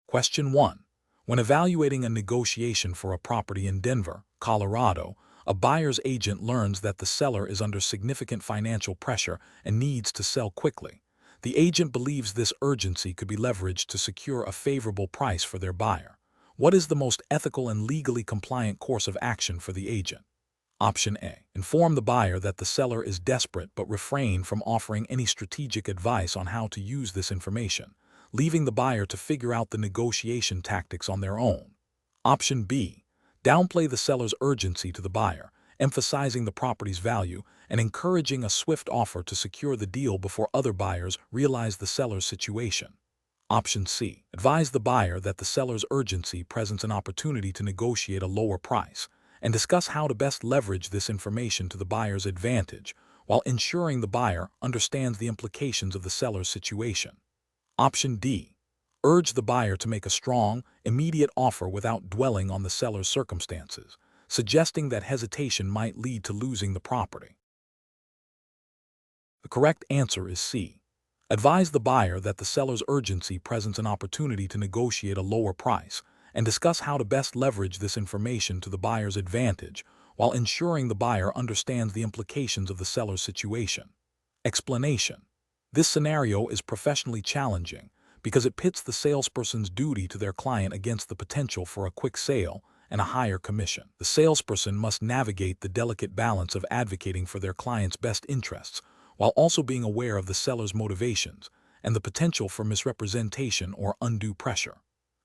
Question 1. When evaluating a negotiation for a property in Denver, Colorado, a buyer's agent learns that the seller is under significant financial pressure and needs to sell quickly. The agent believes this urgency could be leveraged to secure a favorable price for their buyer. What is the most ethical and legally compliant course of action for the agent? Option A. Inform the buyer that the seller is desperate but refrain from offering any strategic advice on how to use this information, leaving the buyer to figure out the negotiation tactics on their own. Option B. Downplay the seller's urgency to the buyer, emphasizing the property's value and encouraging a swift offer to secure the deal before other buyers realize the seller's situation. Option C. Advise the buyer that the seller's urgency presents an opportunity to negotiate a lower price, and discuss how to best leverage this information to the buyer's advantage while ensuring the buyer understands the implications of the seller's situation. Option D. Urge the buyer to make a strong, immediate offer without dwelling on the seller's circumstances, suggesting that hesitation might lead to losing the property. The correct answer is C. Advise the buyer that the seller's urgency presents an opportunity to negotiate a lower price, and discuss how to best leverage this information to the buyer's advantage while ensuring the buyer understands the implications of the seller's situation. Explanation. This scenario is professionally challenging because it pits the salesperson's duty to their client against the potential for a quick sale and a higher commission. The salesperson must navigate the delicate balance of advocating for their client's best interests while also being aware of the seller's motivations and the potential for misrepresentation or undue pressure.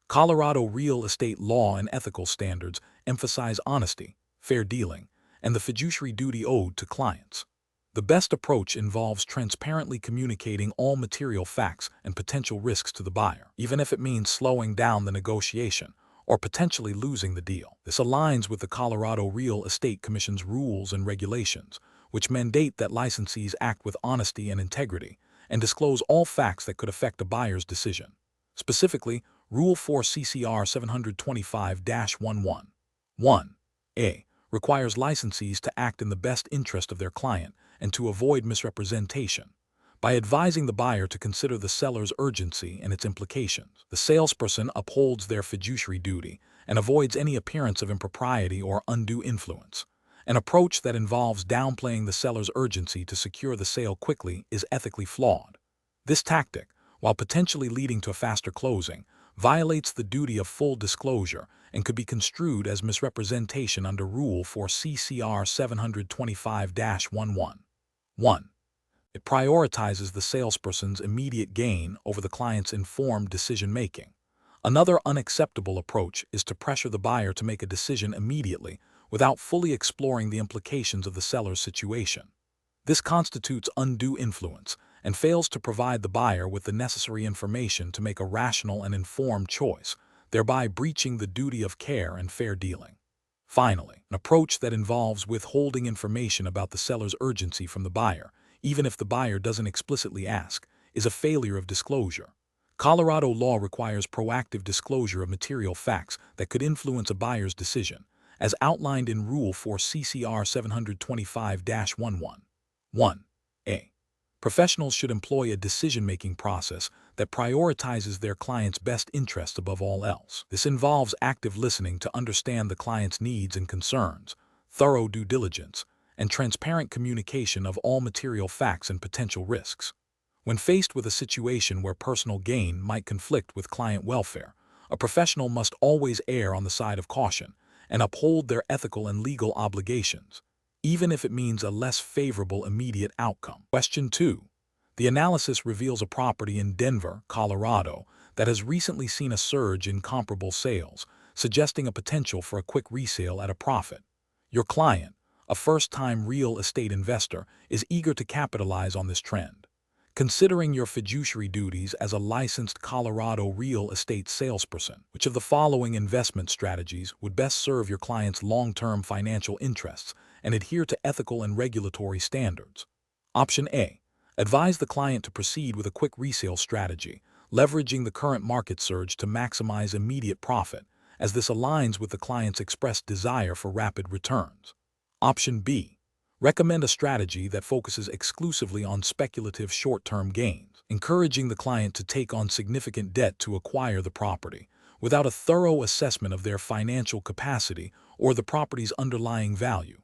Colorado real estate law and ethical standards emphasize honesty, fair dealing, and the fiduciary duty owed to clients. The best approach involves transparently communicating all material facts and potential risks to the buyer, even if it means slowing down the negotiation or potentially losing the deal. This aligns with the Colorado Real Estate Commission's rules and regulations, which mandate that licensees act with honesty and integrity and disclose all facts that could affect a buyer's decision. Specifically, Rule 4 CCR 725-11. 1A. Requires licensees to act in the best interest of their client and to avoid misrepresentation. By advising the buyer to consider the seller's urgency and its implications, the salesperson upholds their fiduciary duty and avoids any appearance of impropriety or undue influence. An approach that involves downplaying the seller's urgency to secure the sale quickly is ethically flawed. This tactic, while potentially leading to a faster closing, violates the duty of full disclosure and could be construed as misrepresentation under Rule 4 CCR 725-11. 1. It prioritizes the salesperson's immediate gain over the client's informed decision-making. Another unacceptable approach is to pressure the buyer to make a decision immediately without fully exploring the implications of the seller's situation. This constitutes undue influence and fails to provide the buyer with the necessary information to make a rational and informed choice, thereby breaching the duty of care and fair dealing. Finally, an approach that involves withholding information about the seller's urgency from the buyer, even if the buyer doesn't explicitly ask, is a failure of disclosure. Colorado law requires proactive disclosure of material facts that could influence a buyer's decision, as outlined in Rule 4 CCR 725-11. 1A. Professionals should employ a decision-making process that prioritizes their client's best interests above all else. This involves active listening to understand the client's needs and concerns, thorough due diligence, and transparent communication of all material facts and potential risks. When faced with a situation where personal gain might conflict with client welfare, a professional must always err on the side of caution and uphold their ethical and legal obligations, even if it means a less favorable immediate outcome. Question 2. The analysis reveals a property in Denver, Colorado, that has recently seen a surge in comparable sales, suggesting a potential for a quick resale at a profit. Your client, a first-time real estate investor, is eager to capitalize on this trend. Considering your fiduciary duties as a licensed Colorado real estate salesperson, which of the following investment strategies would best serve your client's long-term financial interests and adhere to ethical and regulatory standards? Option A. Advise the client to proceed with a quick resale strategy, leveraging the current market surge to maximize immediate profit, as this aligns with the client's expressed desire for rapid returns. Option B. Recommend a strategy that focuses exclusively on speculative short-term gains, encouraging the client to take on significant debt to acquire the property, without a thorough assessment of their financial capacity or the property's underlying value.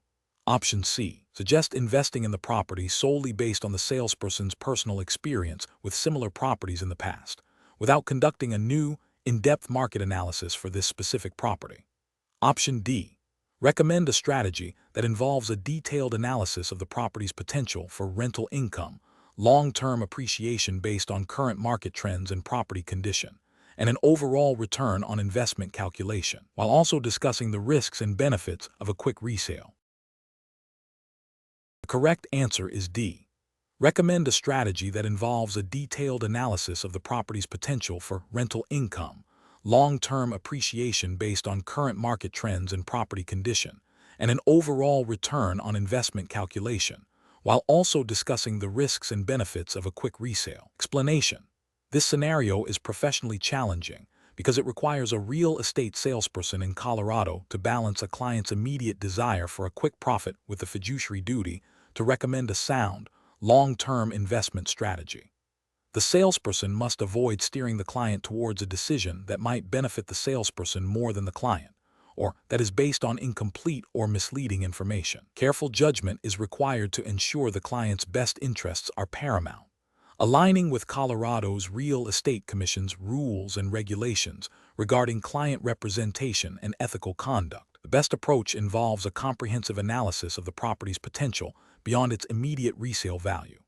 Option C. Suggest investing in the property solely based on the salesperson's personal experience with similar properties in the past, without conducting a new, in-depth market analysis for this specific property. Option D. Recommend a strategy that involves a detailed analysis of the property's potential for rental income, long-term appreciation based on current market trends and property condition, and an overall return on investment calculation, while also discussing the risks and benefits of a quick resale. The correct answer is D. Recommend a strategy that involves a detailed analysis of the property's potential for rental income, long-term appreciation based on current market trends and property condition, and an overall return on investment calculation, while also discussing the risks and benefits of a quick resale. Explanation: this scenario is professionally challenging because it requires a real estate salesperson in Colorado to balance a client's immediate desire for a quick profit with the fiduciary duty to recommend a sound, long-term investment strategy. The salesperson must avoid steering the client towards a decision that might benefit the salesperson more than the client, or that is based on incomplete or misleading information. Careful judgment is required to ensure the client's best interests are paramount. Aligning with Colorado's Real Estate Commission's rules and regulations regarding client representation and ethical conduct, the best approach involves a comprehensive analysis of the property's potential beyond its immediate resale value.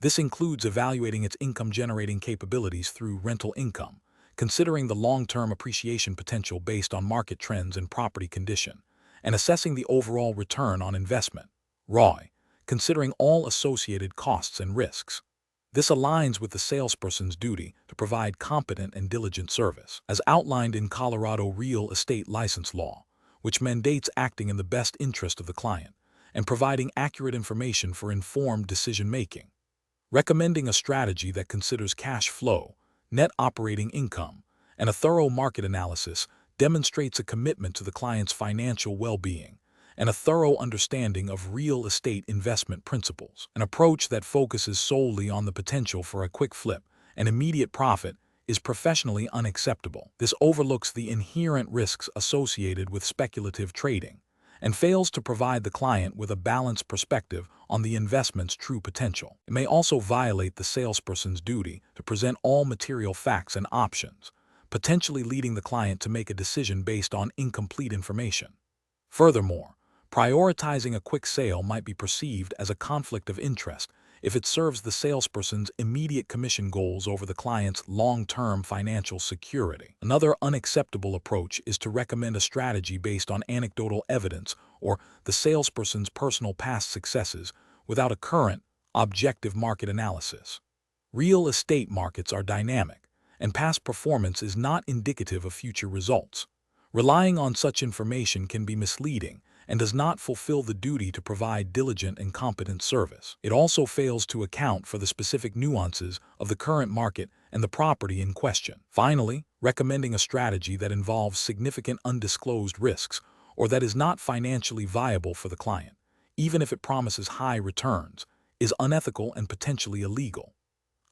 This includes evaluating its income-generating capabilities through rental income, considering the long-term appreciation potential based on market trends and property condition, and assessing the overall return on investment, ROI, considering all associated costs and risks. This aligns with the salesperson's duty to provide competent and diligent service, as outlined in Colorado real estate license law, which mandates acting in the best interest of the client and providing accurate information for informed decision-making. Recommending a strategy that considers cash flow, net operating income, and a thorough market analysis demonstrates a commitment to the client's financial well-being and a thorough understanding of real estate investment principles. An approach that focuses solely on the potential for a quick flip and immediate profit is professionally unacceptable. This overlooks the inherent risks associated with speculative trading and fails to provide the client with a balanced perspective on the investment's true potential. It may also violate the salesperson's duty to present all material facts and options, potentially leading the client to make a decision based on incomplete information. Furthermore, prioritizing a quick sale might be perceived as a conflict of interest if it serves the salesperson's immediate commission goals over the client's long-term financial security. Another unacceptable approach is to recommend a strategy based on anecdotal evidence or the salesperson's personal past successes without a current, objective market analysis. Real estate markets are dynamic, and past performance is not indicative of future results. Relying on such information can be misleading and does not fulfill the duty to provide diligent and competent service. It also fails to account for the specific nuances of the current market and the property in question. Finally, recommending a strategy that involves significant undisclosed risks or that is not financially viable for the client, even if it promises high returns, is unethical and potentially illegal.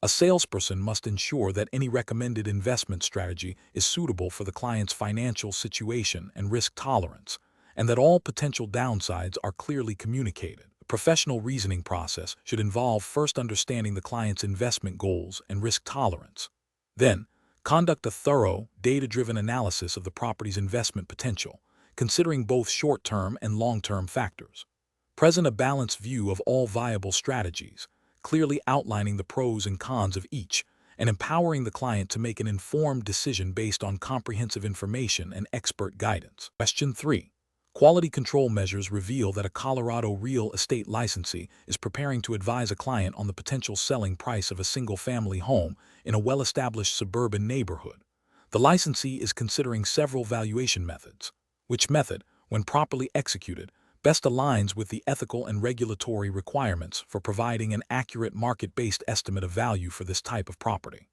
A salesperson must ensure that any recommended investment strategy is suitable for the client's financial situation and risk tolerance, and that all potential downsides are clearly communicated. The professional reasoning process should involve first understanding the client's investment goals and risk tolerance. Then, conduct a thorough, data-driven analysis of the property's investment potential, considering both short-term and long-term factors. Present a balanced view of all viable strategies, clearly outlining the pros and cons of each, and empowering the client to make an informed decision based on comprehensive information and expert guidance. Question 3. Quality control measures reveal that a Colorado real estate licensee is preparing to advise a client on the potential selling price of a single-family home in a well-established suburban neighborhood. The licensee is considering several valuation methods. Which method, when properly executed, best aligns with the ethical and regulatory requirements for providing an accurate market-based estimate of value for this type of property?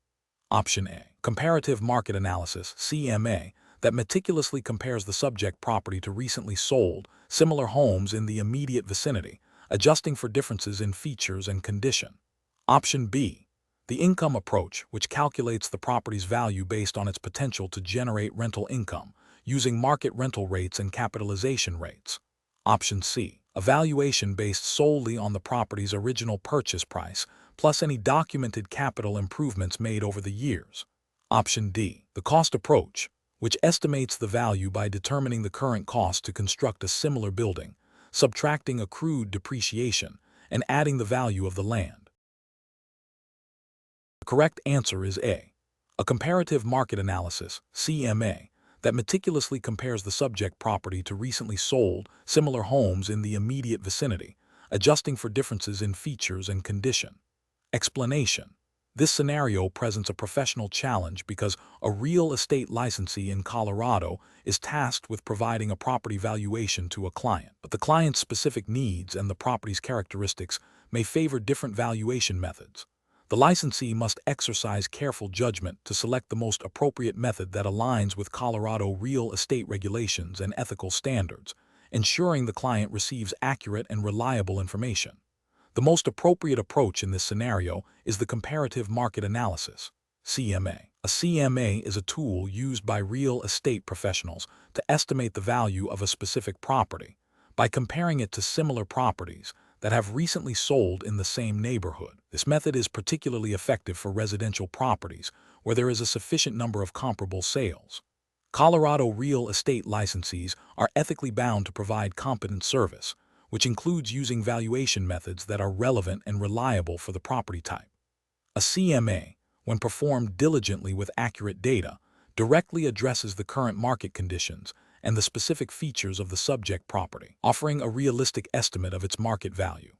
Option A. Comparative market analysis, CMA, that meticulously compares the subject property to recently sold, similar homes in the immediate vicinity, adjusting for differences in features and condition. Option B, the income approach, which calculates the property's value based on its potential to generate rental income, using market rental rates and capitalization rates. Option C, a valuation based solely on the property's original purchase price, plus any documented capital improvements made over the years. Option D, the cost approach, which estimates the value by determining the current cost to construct a similar building, subtracting accrued depreciation, and adding the value of the land. The correct answer is a comparative market analysis, CMA, that meticulously compares the subject property to recently sold, similar homes in the immediate vicinity, adjusting for differences in features and condition. Explanation. This scenario presents a professional challenge because a real estate licensee in Colorado is tasked with providing a property valuation to a client, but the client's specific needs and the property's characteristics may favor different valuation methods. The licensee must exercise careful judgment to select the most appropriate method that aligns with Colorado real estate regulations and ethical standards, ensuring the client receives accurate and reliable information. The most appropriate approach in this scenario is the comparative market analysis, CMA. A CMA is a tool used by real estate professionals to estimate the value of a specific property by comparing it to similar properties that have recently sold in the same neighborhood. This method is particularly effective for residential properties where there is a sufficient number of comparable sales. Colorado real estate licensees are ethically bound to provide competent service, which includes using valuation methods that are relevant and reliable for the property type. A CMA, when performed diligently with accurate data, directly addresses the current market conditions and the specific features of the subject property, offering a realistic estimate of its market value.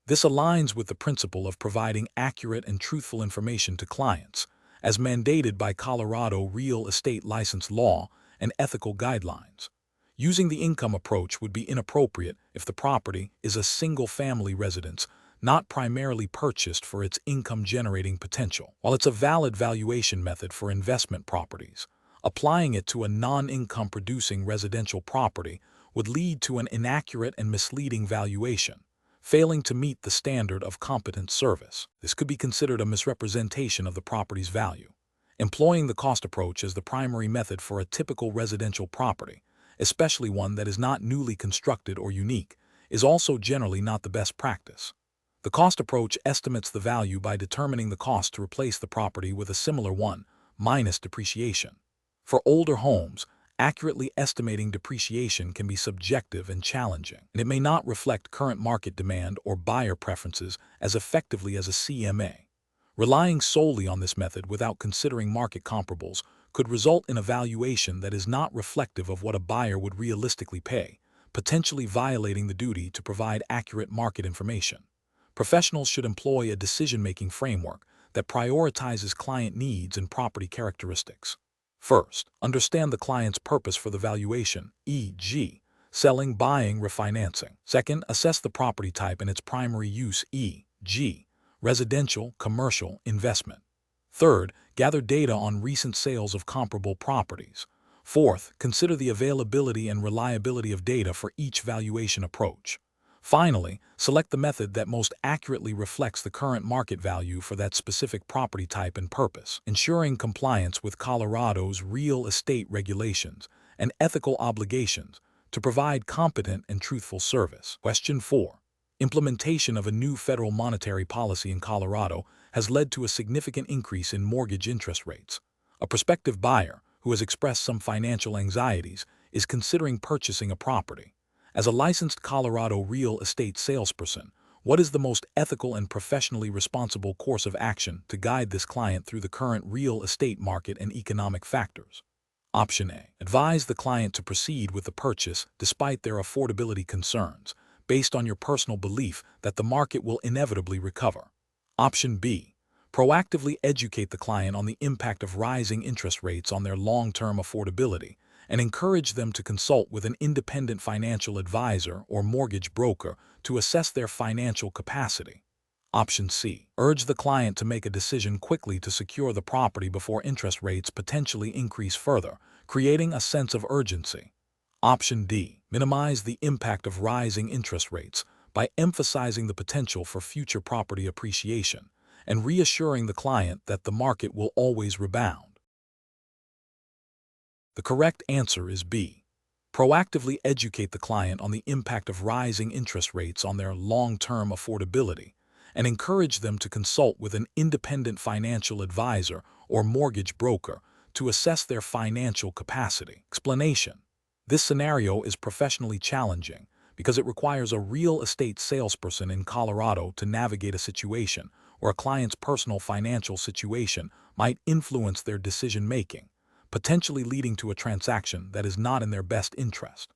This aligns with the principle of providing accurate and truthful information to clients, as mandated by Colorado real estate license law and ethical guidelines. Using the income approach would be inappropriate if the property is a single-family residence, not primarily purchased for its income-generating potential. While it's a valid valuation method for investment properties, applying it to a non-income-producing residential property would lead to an inaccurate and misleading valuation, failing to meet the standard of competent service. This could be considered a misrepresentation of the property's value. Employing the cost approach as the primary method for a typical residential property, especially one that is not newly constructed or unique, is also generally not the best practice. The cost approach estimates the value by determining the cost to replace the property with a similar one, minus depreciation. For older homes, accurately estimating depreciation can be subjective and challenging, and it may not reflect current market demand or buyer preferences as effectively as a CMA. Relying solely on this method without considering market comparables could result in a valuation that is not reflective of what a buyer would realistically pay, potentially violating the duty to provide accurate market information. Professionals should employ a decision-making framework that prioritizes client needs and property characteristics. First, understand the client's purpose for the valuation, e.g., selling, buying, refinancing. Second, assess the property type and its primary use, e.g., residential, commercial, investment. Third, gather data on recent sales of comparable properties. Fourth, consider the availability and reliability of data for each valuation approach. Finally, select the method that most accurately reflects the current market value for that specific property type and purpose, ensuring compliance with Colorado's real estate regulations and ethical obligations to provide competent and truthful service. Question 4. Implementation of a new federal monetary policy in Colorado has led to a significant increase in mortgage interest rates. A prospective buyer, who has expressed some financial anxieties, is considering purchasing a property. As a licensed Colorado real estate salesperson, what is the most ethical and professionally responsible course of action to guide this client through the current real estate market and economic factors? Option A. Advise the client to proceed with the purchase despite their affordability concerns, based on your personal belief that the market will inevitably recover. Option B. Proactively educate the client on the impact of rising interest rates on their long-term affordability and encourage them to consult with an independent financial advisor or mortgage broker to assess their financial capacity. Option C. Urge the client to make a decision quickly to secure the property before interest rates potentially increase further, creating a sense of urgency. Option D. Minimize the impact of rising interest rates by emphasizing the potential for future property appreciation and reassuring the client that the market will always rebound. The correct answer is B. Proactively educate the client on the impact of rising interest rates on their long-term affordability and encourage them to consult with an independent financial advisor or mortgage broker to assess their financial capacity. Explanation: this scenario is professionally challenging because it requires a real estate salesperson in Colorado to navigate a situation where a client's personal financial situation might influence their decision-making, potentially leading to a transaction that is not in their best interest.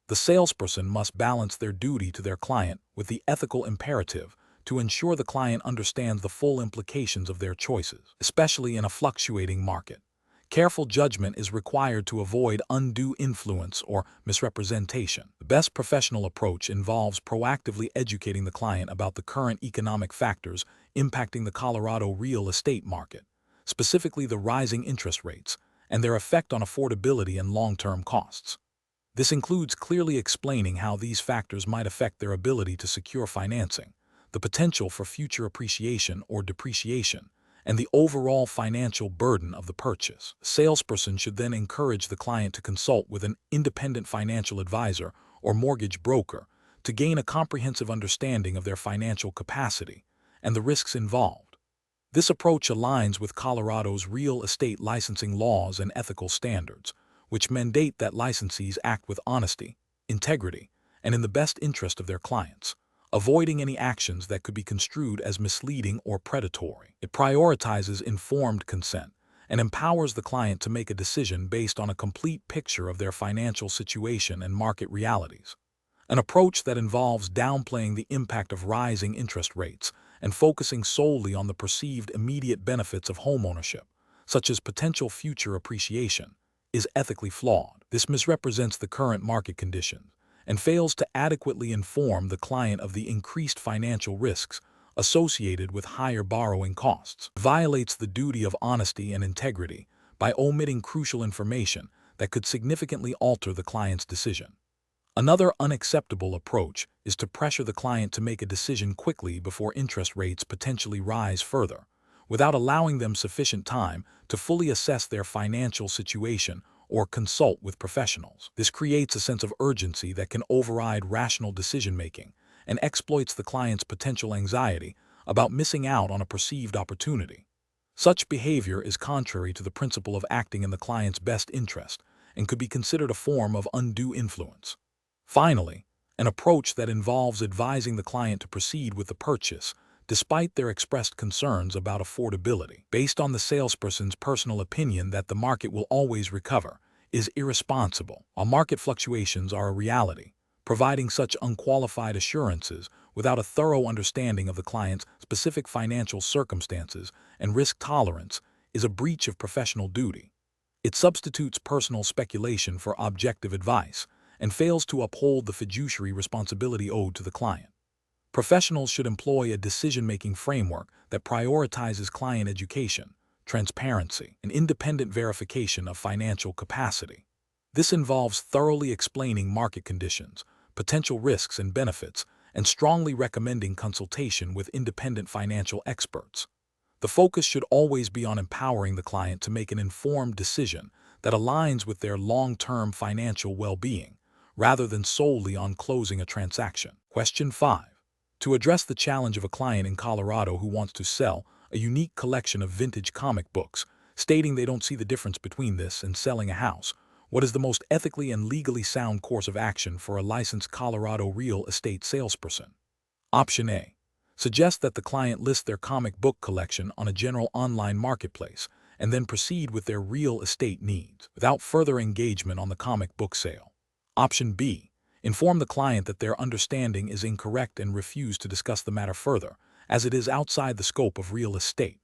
The salesperson must balance their duty to their client with the ethical imperative to ensure the client understands the full implications of their choices, especially in a fluctuating market. Careful judgment is required to avoid undue influence or misrepresentation. The best professional approach involves proactively educating the client about the current economic factors impacting the Colorado real estate market, specifically the rising interest rates, and their effect on affordability and long-term costs. This includes clearly explaining how these factors might affect their ability to secure financing, the potential for future appreciation or depreciation, and the overall financial burden of the purchase. The salesperson should then encourage the client to consult with an independent financial advisor or mortgage broker to gain a comprehensive understanding of their financial capacity and the risks involved. This approach aligns with Colorado's real estate licensing laws and ethical standards, which mandate that licensees act with honesty, integrity, and in the best interest of their clients, avoiding any actions that could be construed as misleading or predatory. It prioritizes informed consent and empowers the client to make a decision based on a complete picture of their financial situation and market realities. An approach that involves downplaying the impact of rising interest rates and focusing solely on the perceived immediate benefits of homeownership, such as potential future appreciation, is ethically flawed. This misrepresents the current market conditions and fails to adequately inform the client of the increased financial risks associated with higher borrowing costs. It violates the duty of honesty and integrity by omitting crucial information that could significantly alter the client's decision. Another unacceptable approach is to pressure the client to make a decision quickly before interest rates potentially rise further, without allowing them sufficient time to fully assess their financial situation or consult with professionals. This creates a sense of urgency that can override rational decision-making and exploits the client's potential anxiety about missing out on a perceived opportunity. Such behavior is contrary to the principle of acting in the client's best interest and could be considered a form of undue influence. Finally, an approach that involves advising the client to proceed with the purchase despite their expressed concerns about affordability, based on the salesperson's personal opinion that the market will always recover, is irresponsible. While market fluctuations are a reality, providing such unqualified assurances without a thorough understanding of the client's specific financial circumstances and risk tolerance is a breach of professional duty. It substitutes personal speculation for objective advice and fails to uphold the fiduciary responsibility owed to the client. Professionals should employ a decision-making framework that prioritizes client education, transparency, and independent verification of financial capacity. This involves thoroughly explaining market conditions, potential risks and benefits, and strongly recommending consultation with independent financial experts. The focus should always be on empowering the client to make an informed decision that aligns with their long-term financial well-being, rather than solely on closing a transaction. Question 5. To address the challenge of a client in Colorado who wants to sell a unique collection of vintage comic books, stating they don't see the difference between this and selling a house, what is the most ethically and legally sound course of action for a licensed Colorado real estate salesperson? Option A. Suggest that the client list their comic book collection on a general online marketplace and then proceed with their real estate needs without further engagement on the comic book sale. Option B. Inform the client that their understanding is incorrect and refuse to discuss the matter further, as it is outside the scope of real estate.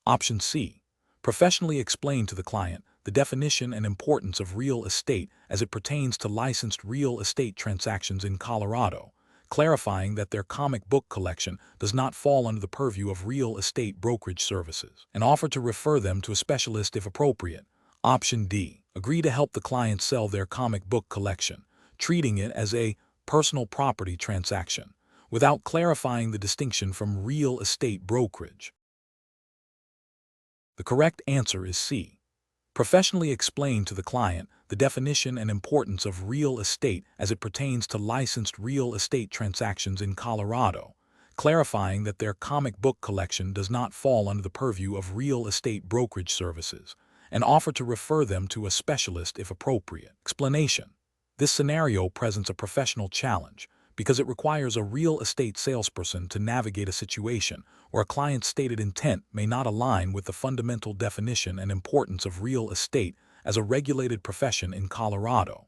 Option C. Professionally explain to the client the definition and importance of real estate as it pertains to licensed real estate transactions in Colorado, clarifying that their comic book collection does not fall under the purview of real estate brokerage services, and offer to refer them to a specialist if appropriate. Option D. Agree to help the client sell their comic book collection, treating it as a personal property transaction, without clarifying the distinction from real estate brokerage. The correct answer is C. Professionally explain to the client the definition and importance of real estate as it pertains to licensed real estate transactions in Colorado, clarifying that their comic book collection does not fall under the purview of real estate brokerage services, and offer to refer them to a specialist if appropriate. Explanation. This scenario presents a professional challenge because it requires a real estate salesperson to navigate a situation where a client's stated intent may not align with the fundamental definition and importance of real estate as a regulated profession in Colorado.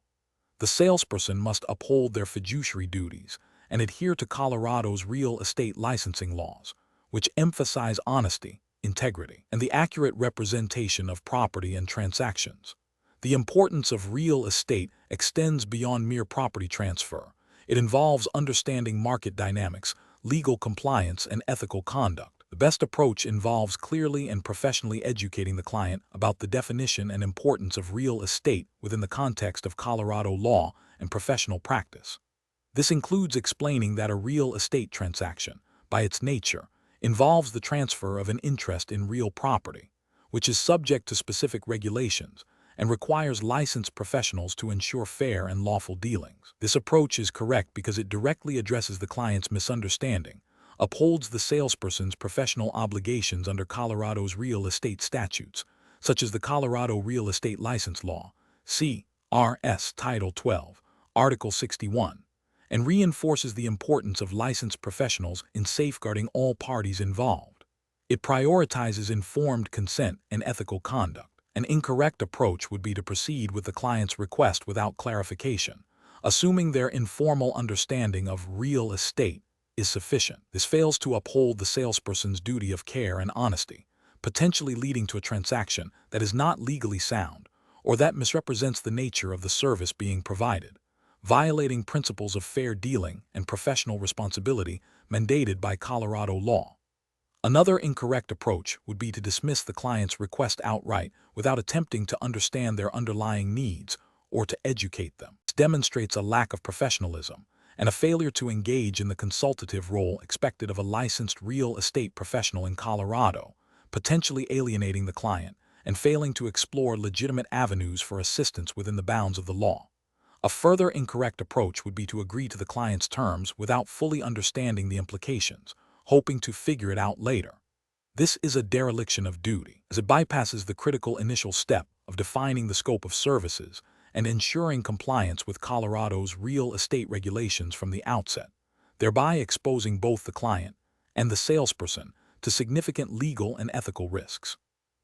The salesperson must uphold their fiduciary duties and adhere to Colorado's real estate licensing laws, which emphasize honesty, integrity, and the accurate representation of property and transactions. The importance of real estate extends beyond mere property transfer. It involves understanding market dynamics, legal compliance, and ethical conduct. The best approach involves clearly and professionally educating the client about the definition and importance of real estate within the context of Colorado law and professional practice. This includes explaining that a real estate transaction, by its nature, involves the transfer of an interest in real property, which is subject to specific regulations and requires licensed professionals to ensure fair and lawful dealings. This approach is correct because it directly addresses the client's misunderstanding, upholds the salesperson's professional obligations under Colorado's real estate statutes, such as the Colorado Real Estate License Law, C.R.S. Title 12, Article 61, and reinforces the importance of licensed professionals in safeguarding all parties involved. It prioritizes informed consent and ethical conduct. An incorrect approach would be to proceed with the client's request without clarification, assuming their informal understanding of real estate is sufficient. This fails to uphold the salesperson's duty of care and honesty, potentially leading to a transaction that is not legally sound or that misrepresents the nature of the service being provided, violating principles of fair dealing and professional responsibility mandated by Colorado law. Another incorrect approach would be to dismiss the client's request outright without attempting to understand their underlying needs or to educate them. This demonstrates a lack of professionalism and a failure to engage in the consultative role expected of a licensed real estate professional in Colorado, potentially alienating the client and failing to explore legitimate avenues for assistance within the bounds of the law. A further incorrect approach would be to agree to the client's terms without fully understanding the implications, hoping to figure it out later. This is a dereliction of duty, as it bypasses the critical initial step of defining the scope of services and ensuring compliance with Colorado's real estate regulations from the outset, thereby exposing both the client and the salesperson to significant legal and ethical risks.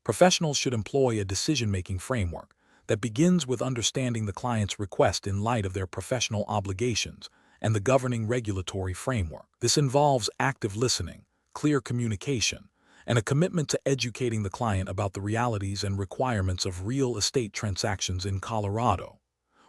Professionals should employ a decision-making framework that begins with understanding the client's request in light of their professional obligations and the governing regulatory framework. This involves active listening, clear communication, and a commitment to educating the client about the realities and requirements of real estate transactions in Colorado.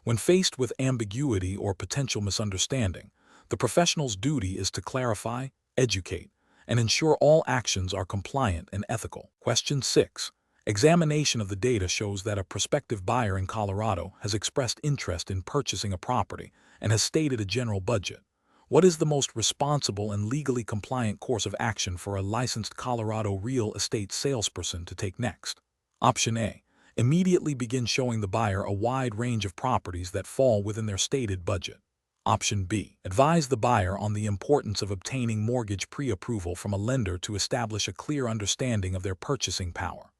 When faced with ambiguity or potential misunderstanding, the professional's duty is to clarify, educate, and ensure all actions are compliant and ethical. Question 6. Examination of the data shows that a prospective buyer in Colorado has expressed interest in purchasing a property and has stated a general budget. What is the most responsible and legally compliant course of action for a licensed Colorado real estate salesperson to take next? Option A. Immediately begin showing the buyer a wide range of properties that fall within their stated budget. Option B. Advise the buyer on the importance of obtaining mortgage pre-approval from a lender to establish a clear understanding of their purchasing power.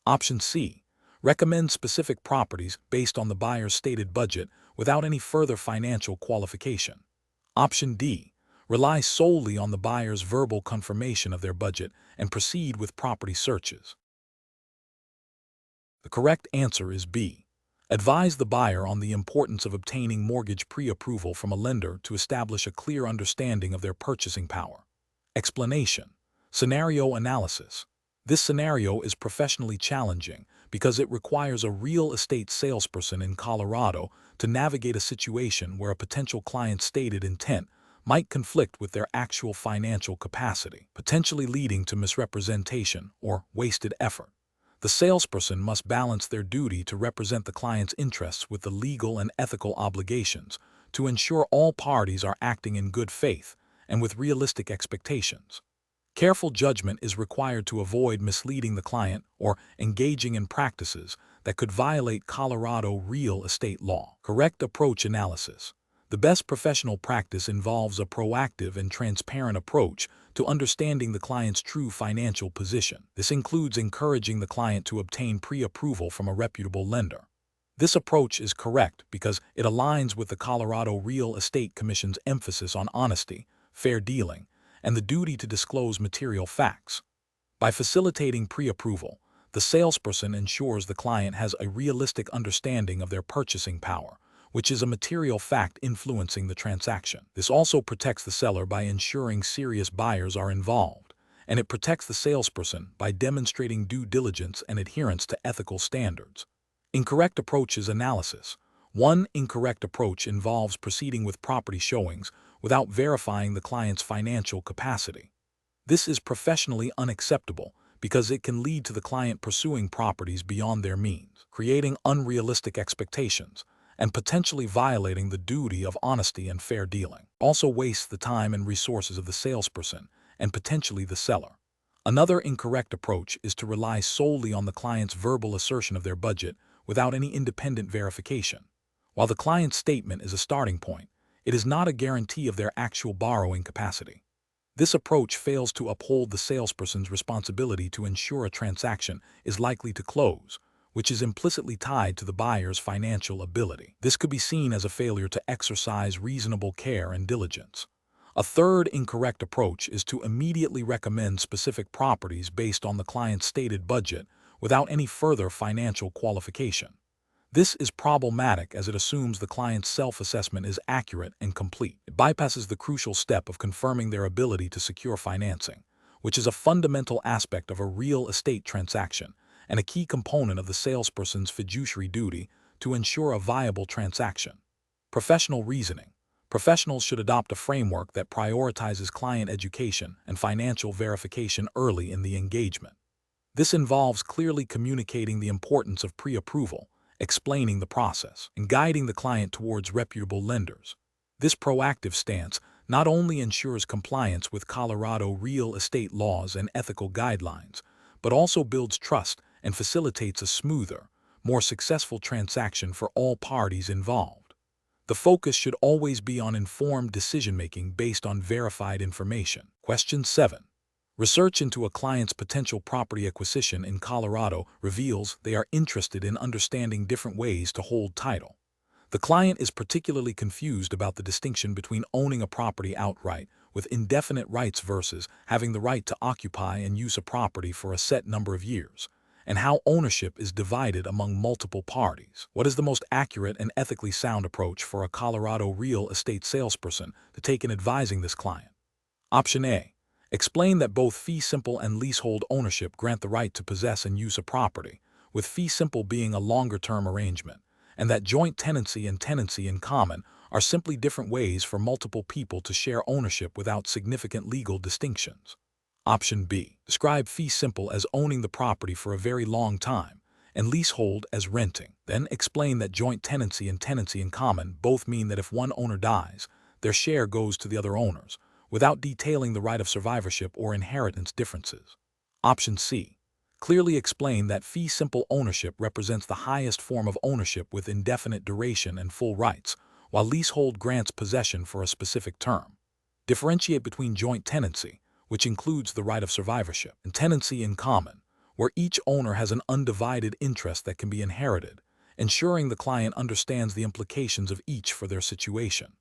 Option C. Recommend specific properties based on the buyer's stated budget without any further financial qualification. Option D. Rely solely on the buyer's verbal confirmation of their budget and proceed with property searches. The correct answer is B. Advise the buyer on the importance of obtaining mortgage pre-approval from a lender to establish a clear understanding of their purchasing power. Explanation. Scenario analysis. This scenario is professionally challenging because it requires a real estate salesperson in Colorado to navigate a situation where a potential client's stated intent might conflict with their actual financial capacity, potentially leading to misrepresentation or wasted effort. The salesperson must balance their duty to represent the client's interests with the legal and ethical obligations to ensure all parties are acting in good faith and with realistic expectations. Careful judgment is required to avoid misleading the client or engaging in practices that could violate Colorado real estate law. Correct approach analysis. The best professional practice involves a proactive and transparent approach to understanding the client's true financial position. This includes encouraging the client to obtain pre-approval from a reputable lender. This approach is correct because it aligns with the Colorado Real Estate Commission's emphasis on honesty, fair dealing, and the duty to disclose material facts. By facilitating pre-approval, the salesperson ensures the client has a realistic understanding of their purchasing power, which is a material fact influencing the transaction. This also protects the seller by ensuring serious buyers are involved, and it protects the salesperson by demonstrating due diligence and adherence to ethical standards. Incorrect approaches analysis. One incorrect approach involves proceeding with property showings without verifying the client's financial capacity. This is professionally unacceptable because it can lead to the client pursuing properties beyond their means, creating unrealistic expectations, and potentially violating the duty of honesty and fair dealing. Also wastes the time and resources of the salesperson and potentially the seller. Another incorrect approach is to rely solely on the client's verbal assertion of their budget without any independent verification. While the client's statement is a starting point, it is not a guarantee of their actual borrowing capacity. This approach fails to uphold the salesperson's responsibility to ensure a transaction is likely to close, which is implicitly tied to the buyer's financial ability. This could be seen as a failure to exercise reasonable care and diligence. A third incorrect approach is to immediately recommend specific properties based on the client's stated budget without any further financial qualification. This is problematic as it assumes the client's self-assessment is accurate and complete. It bypasses the crucial step of confirming their ability to secure financing, which is a fundamental aspect of a real estate transaction and a key component of the salesperson's fiduciary duty to ensure a viable transaction. Professional reasoning. Professionals should adopt a framework that prioritizes client education and financial verification early in the engagement. This involves clearly communicating the importance of pre-approval, explaining the process, and guiding the client towards reputable lenders. This proactive stance not only ensures compliance with Colorado real estate laws and ethical guidelines, but also builds trust and facilitates a smoother, more successful transaction for all parties involved. The focus should always be on informed decision-making based on verified information. Question 7. Research into a client's potential property acquisition in Colorado reveals they are interested in understanding different ways to hold title. The client is particularly confused about the distinction between owning a property outright with indefinite rights versus having the right to occupy and use a property for a set number of years, and how ownership is divided among multiple parties. What is the most accurate and ethically sound approach for a Colorado real estate salesperson to take in advising this client? Option A. Explain that both fee simple and leasehold ownership grant the right to possess and use a property, with fee simple being a longer-term arrangement, and that joint tenancy and tenancy in common are simply different ways for multiple people to share ownership without significant legal distinctions. Option B. Describe fee simple as owning the property for a very long time, and leasehold as renting. Then explain that joint tenancy and tenancy in common both mean that if one owner dies, their share goes to the other owners, without detailing the right of survivorship or inheritance differences. Option C. Clearly explain that fee simple ownership represents the highest form of ownership with indefinite duration and full rights, while leasehold grants possession for a specific term. Differentiate between joint tenancy, which includes the right of survivorship, and tenancy in common, where each owner has an undivided interest that can be inherited, ensuring the client understands the implications of each for their situation.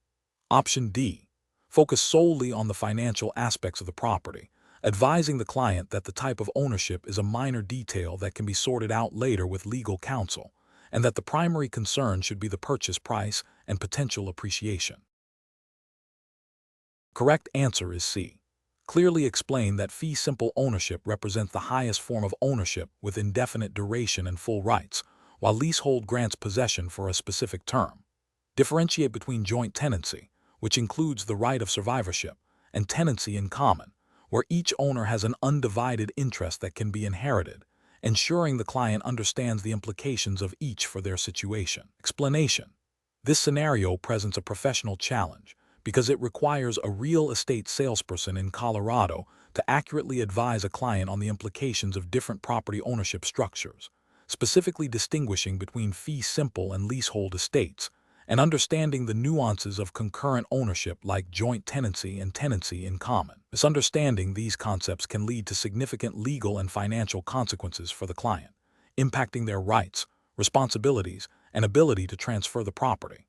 Option D. Focus solely on the financial aspects of the property, advising the client that the type of ownership is a minor detail that can be sorted out later with legal counsel, and that the primary concern should be the purchase price and potential appreciation. Correct answer is C. Clearly explain that fee simple ownership represents the highest form of ownership with indefinite duration and full rights, while leasehold grants possession for a specific term. Differentiate between joint tenancy, which includes the right of survivorship, and tenancy in common, where each owner has an undivided interest that can be inherited, ensuring the client understands the implications of each for their situation. Explanation. This scenario presents a professional challenge because it requires a real estate salesperson in Colorado to accurately advise a client on the implications of different property ownership structures, specifically distinguishing between fee simple and leasehold estates, and understanding the nuances of concurrent ownership like joint tenancy and tenancy in common. Misunderstanding these concepts can lead to significant legal and financial consequences for the client, impacting their rights, responsibilities, and ability to transfer the property.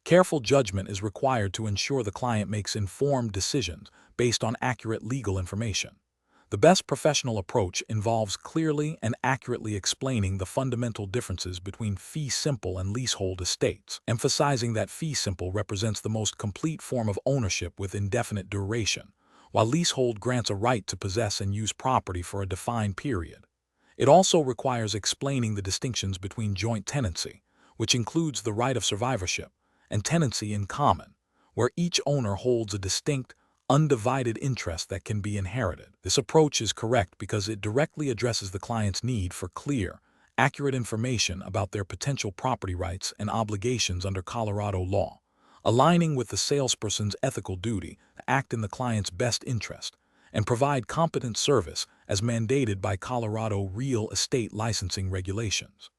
Careful judgment is required to ensure the client makes informed decisions based on accurate legal information. The best professional approach involves clearly and accurately explaining the fundamental differences between fee simple and leasehold estates, emphasizing that fee simple represents the most complete form of ownership with indefinite duration, while leasehold grants a right to possess and use property for a defined period. It also requires explaining the distinctions between joint tenancy, which includes the right of survivorship, and tenancy in common, where each owner holds a distinct, undivided interest that can be inherited. This approach is correct because it directly addresses the client's need for clear, accurate information about their potential property rights and obligations under Colorado law, aligning with the salesperson's ethical duty to act in the client's best interest and provide competent service as mandated by Colorado real estate licensing regulations.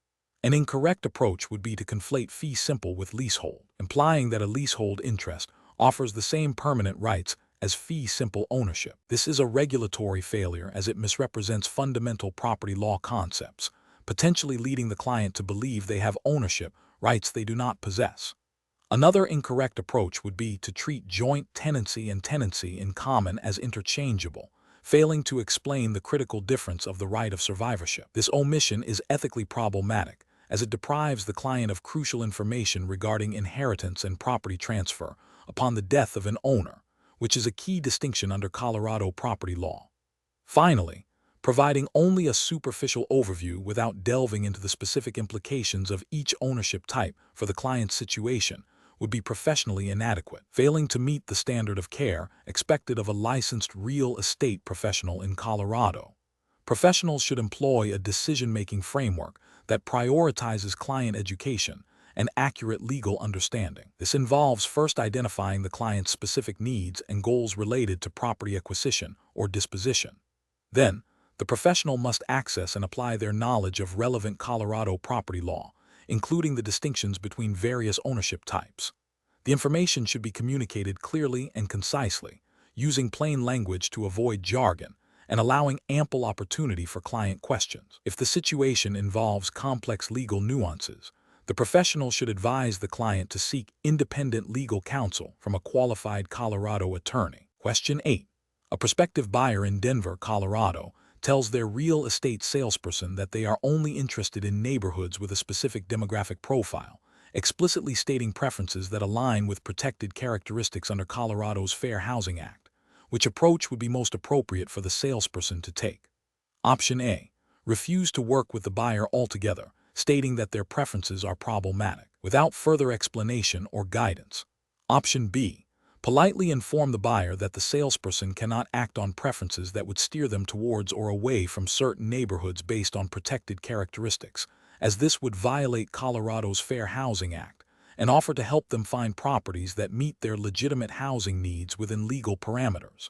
An incorrect approach would be to conflate fee simple with leasehold, implying that a leasehold interest offers the same permanent rights as fee simple ownership. This is a regulatory failure as it misrepresents fundamental property law concepts, potentially leading the client to believe they have ownership rights they do not possess. Another incorrect approach would be to treat joint tenancy and tenancy in common as interchangeable, failing to explain the critical difference of the right of survivorship. This omission is ethically problematic, as it deprives the client of crucial information regarding inheritance and property transfer upon the death of an owner, which is a key distinction under Colorado property law. Finally, providing only a superficial overview without delving into the specific implications of each ownership type for the client's situation would be professionally inadequate, failing to meet the standard of care expected of a licensed real estate professional in Colorado. Professionals should employ a decision-making framework that prioritizes client education and accurate legal understanding. This involves first identifying the client's specific needs and goals related to property acquisition or disposition. Then, the professional must access and apply their knowledge of relevant Colorado property law, including the distinctions between various ownership types. The information should be communicated clearly and concisely, using plain language to avoid jargon, and allowing ample opportunity for client questions. If the situation involves complex legal nuances, the professional should advise the client to seek independent legal counsel from a qualified Colorado attorney. Question 8. A prospective buyer in Denver, Colorado, tells their real estate salesperson that they are only interested in neighborhoods with a specific demographic profile, explicitly stating preferences that align with protected characteristics under Colorado's Fair Housing Act. Which approach would be most appropriate for the salesperson to take? Option A. Refuse to work with the buyer altogether, stating that their preferences are problematic, without further explanation or guidance. Option B. Politely inform the buyer that the salesperson cannot act on preferences that would steer them towards or away from certain neighborhoods based on protected characteristics, as this would violate Colorado's Fair Housing Act, and offer to help them find properties that meet their legitimate housing needs within legal parameters.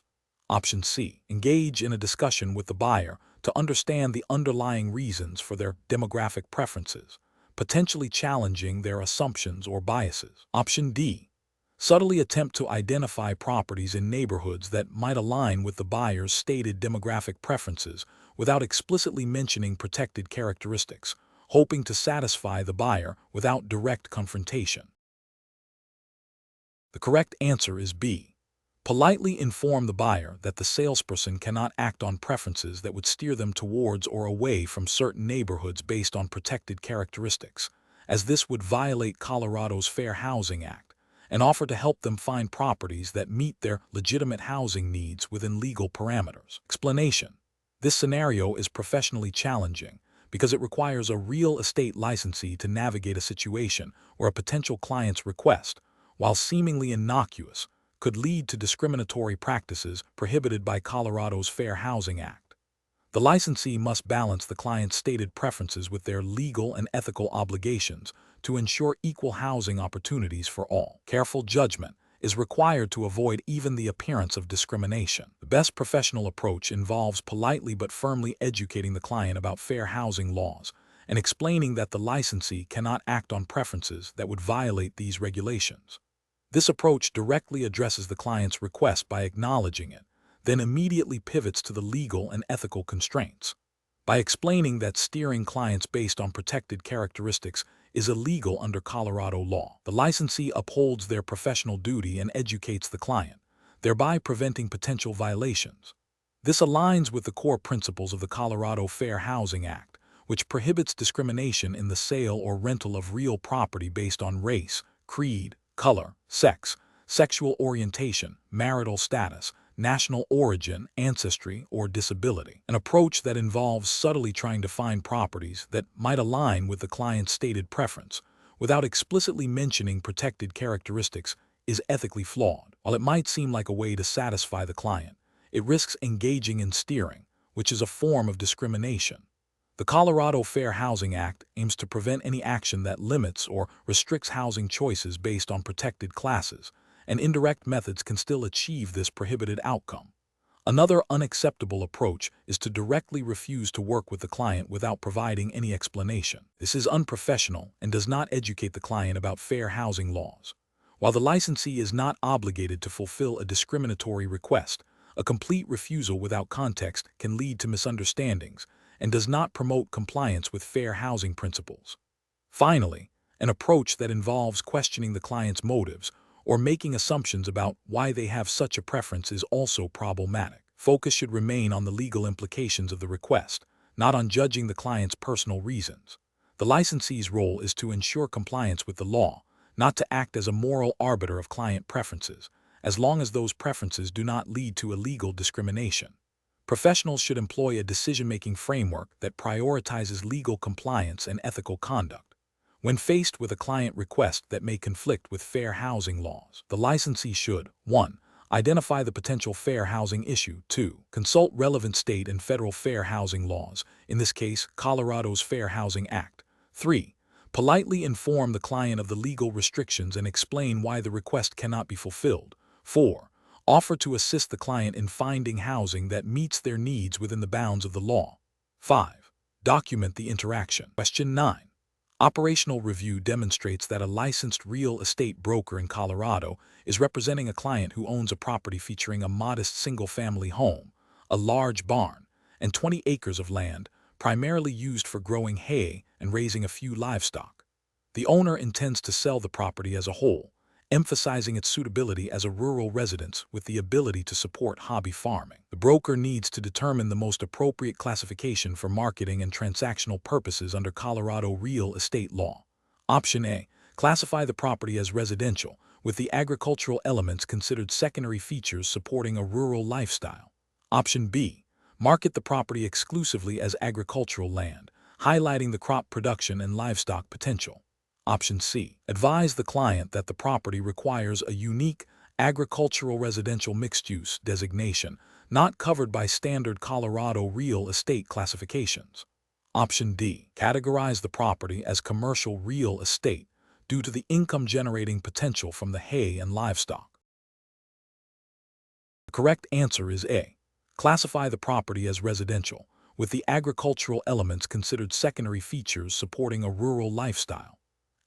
Option C. Engage in a discussion with the buyer to understand the underlying reasons for their demographic preferences, potentially challenging their assumptions or biases. Option D. Subtly attempt to identify properties in neighborhoods that might align with the buyer's stated demographic preferences without explicitly mentioning protected characteristics, hoping to satisfy the buyer without direct confrontation. The correct answer is B. Politely inform the buyer that the salesperson cannot act on preferences that would steer them towards or away from certain neighborhoods based on protected characteristics, as this would violate Colorado's Fair Housing Act, and offer to help them find properties that meet their legitimate housing needs within legal parameters. Explanation. This scenario is professionally challenging because it requires a real estate licensee to navigate a situation where a potential client's request, while seemingly innocuous, could lead to discriminatory practices prohibited by Colorado's Fair Housing Act. The licensee must balance the client's stated preferences with their legal and ethical obligations to ensure equal housing opportunities for all. Careful judgment is required to avoid even the appearance of discrimination. The best professional approach involves politely but firmly educating the client about fair housing laws and explaining that the licensee cannot act on preferences that would violate these regulations. This approach directly addresses the client's request by acknowledging it, then immediately pivots to the legal and ethical constraints. By explaining that steering clients based on protected characteristics is illegal under Colorado law, the licensee upholds their professional duty and educates the client, thereby preventing potential violations. This aligns with the core principles of the Colorado Fair Housing Act, which prohibits discrimination in the sale or rental of real property based on race, creed, color, sex, sexual orientation, marital status, national origin, ancestry, or disability. An approach that involves subtly trying to find properties that might align with the client's stated preference, without explicitly mentioning protected characteristics, is ethically flawed. While it might seem like a way to satisfy the client, it risks engaging in steering, which is a form of discrimination. The Colorado Fair Housing Act aims to prevent any action that limits or restricts housing choices based on protected classes, and indirect methods can still achieve this prohibited outcome. Another unacceptable approach is to directly refuse to work with the client without providing any explanation. This is unprofessional and does not educate the client about fair housing laws. While the licensee is not obligated to fulfill a discriminatory request, a complete refusal without context can lead to misunderstandings and does not promote compliance with fair housing principles. Finally, an approach that involves questioning the client's motives or making assumptions about why they have such a preference is also problematic. Focus should remain on the legal implications of the request, not on judging the client's personal reasons. The licensee's role is to ensure compliance with the law, not to act as a moral arbiter of client preferences, as long as those preferences do not lead to illegal discrimination. Professionals should employ a decision-making framework that prioritizes legal compliance and ethical conduct. When faced with a client request that may conflict with fair housing laws, the licensee should 1. Identify the potential fair housing issue. 2. Consult relevant state and federal fair housing laws, in this case, Colorado's Fair Housing Act. 3. Politely inform the client of the legal restrictions and explain why the request cannot be fulfilled. 4. Offer to assist the client in finding housing that meets their needs within the bounds of the law. 5. Document the interaction. Question 9. Operational review demonstrates that a licensed real estate broker in Colorado is representing a client who owns a property featuring a modest single-family home, a large barn, and 20 acres of land, primarily used for growing hay and raising a few livestock. The owner intends to sell the property as a whole, emphasizing its suitability as a rural residence with the ability to support hobby farming. The broker needs to determine the most appropriate classification for marketing and transactional purposes under Colorado real estate law. Option A. Classify the property as residential, with the agricultural elements considered secondary features supporting a rural lifestyle. Option B. Market the property exclusively as agricultural land, highlighting the crop production and livestock potential. Option C. Advise the client that the property requires a unique agricultural residential mixed-use designation, not covered by standard Colorado real estate classifications. Option D. Categorize the property as commercial real estate due to the income-generating potential from the hay and livestock. The correct answer is A. Classify the property as residential, with the agricultural elements considered secondary features supporting a rural lifestyle.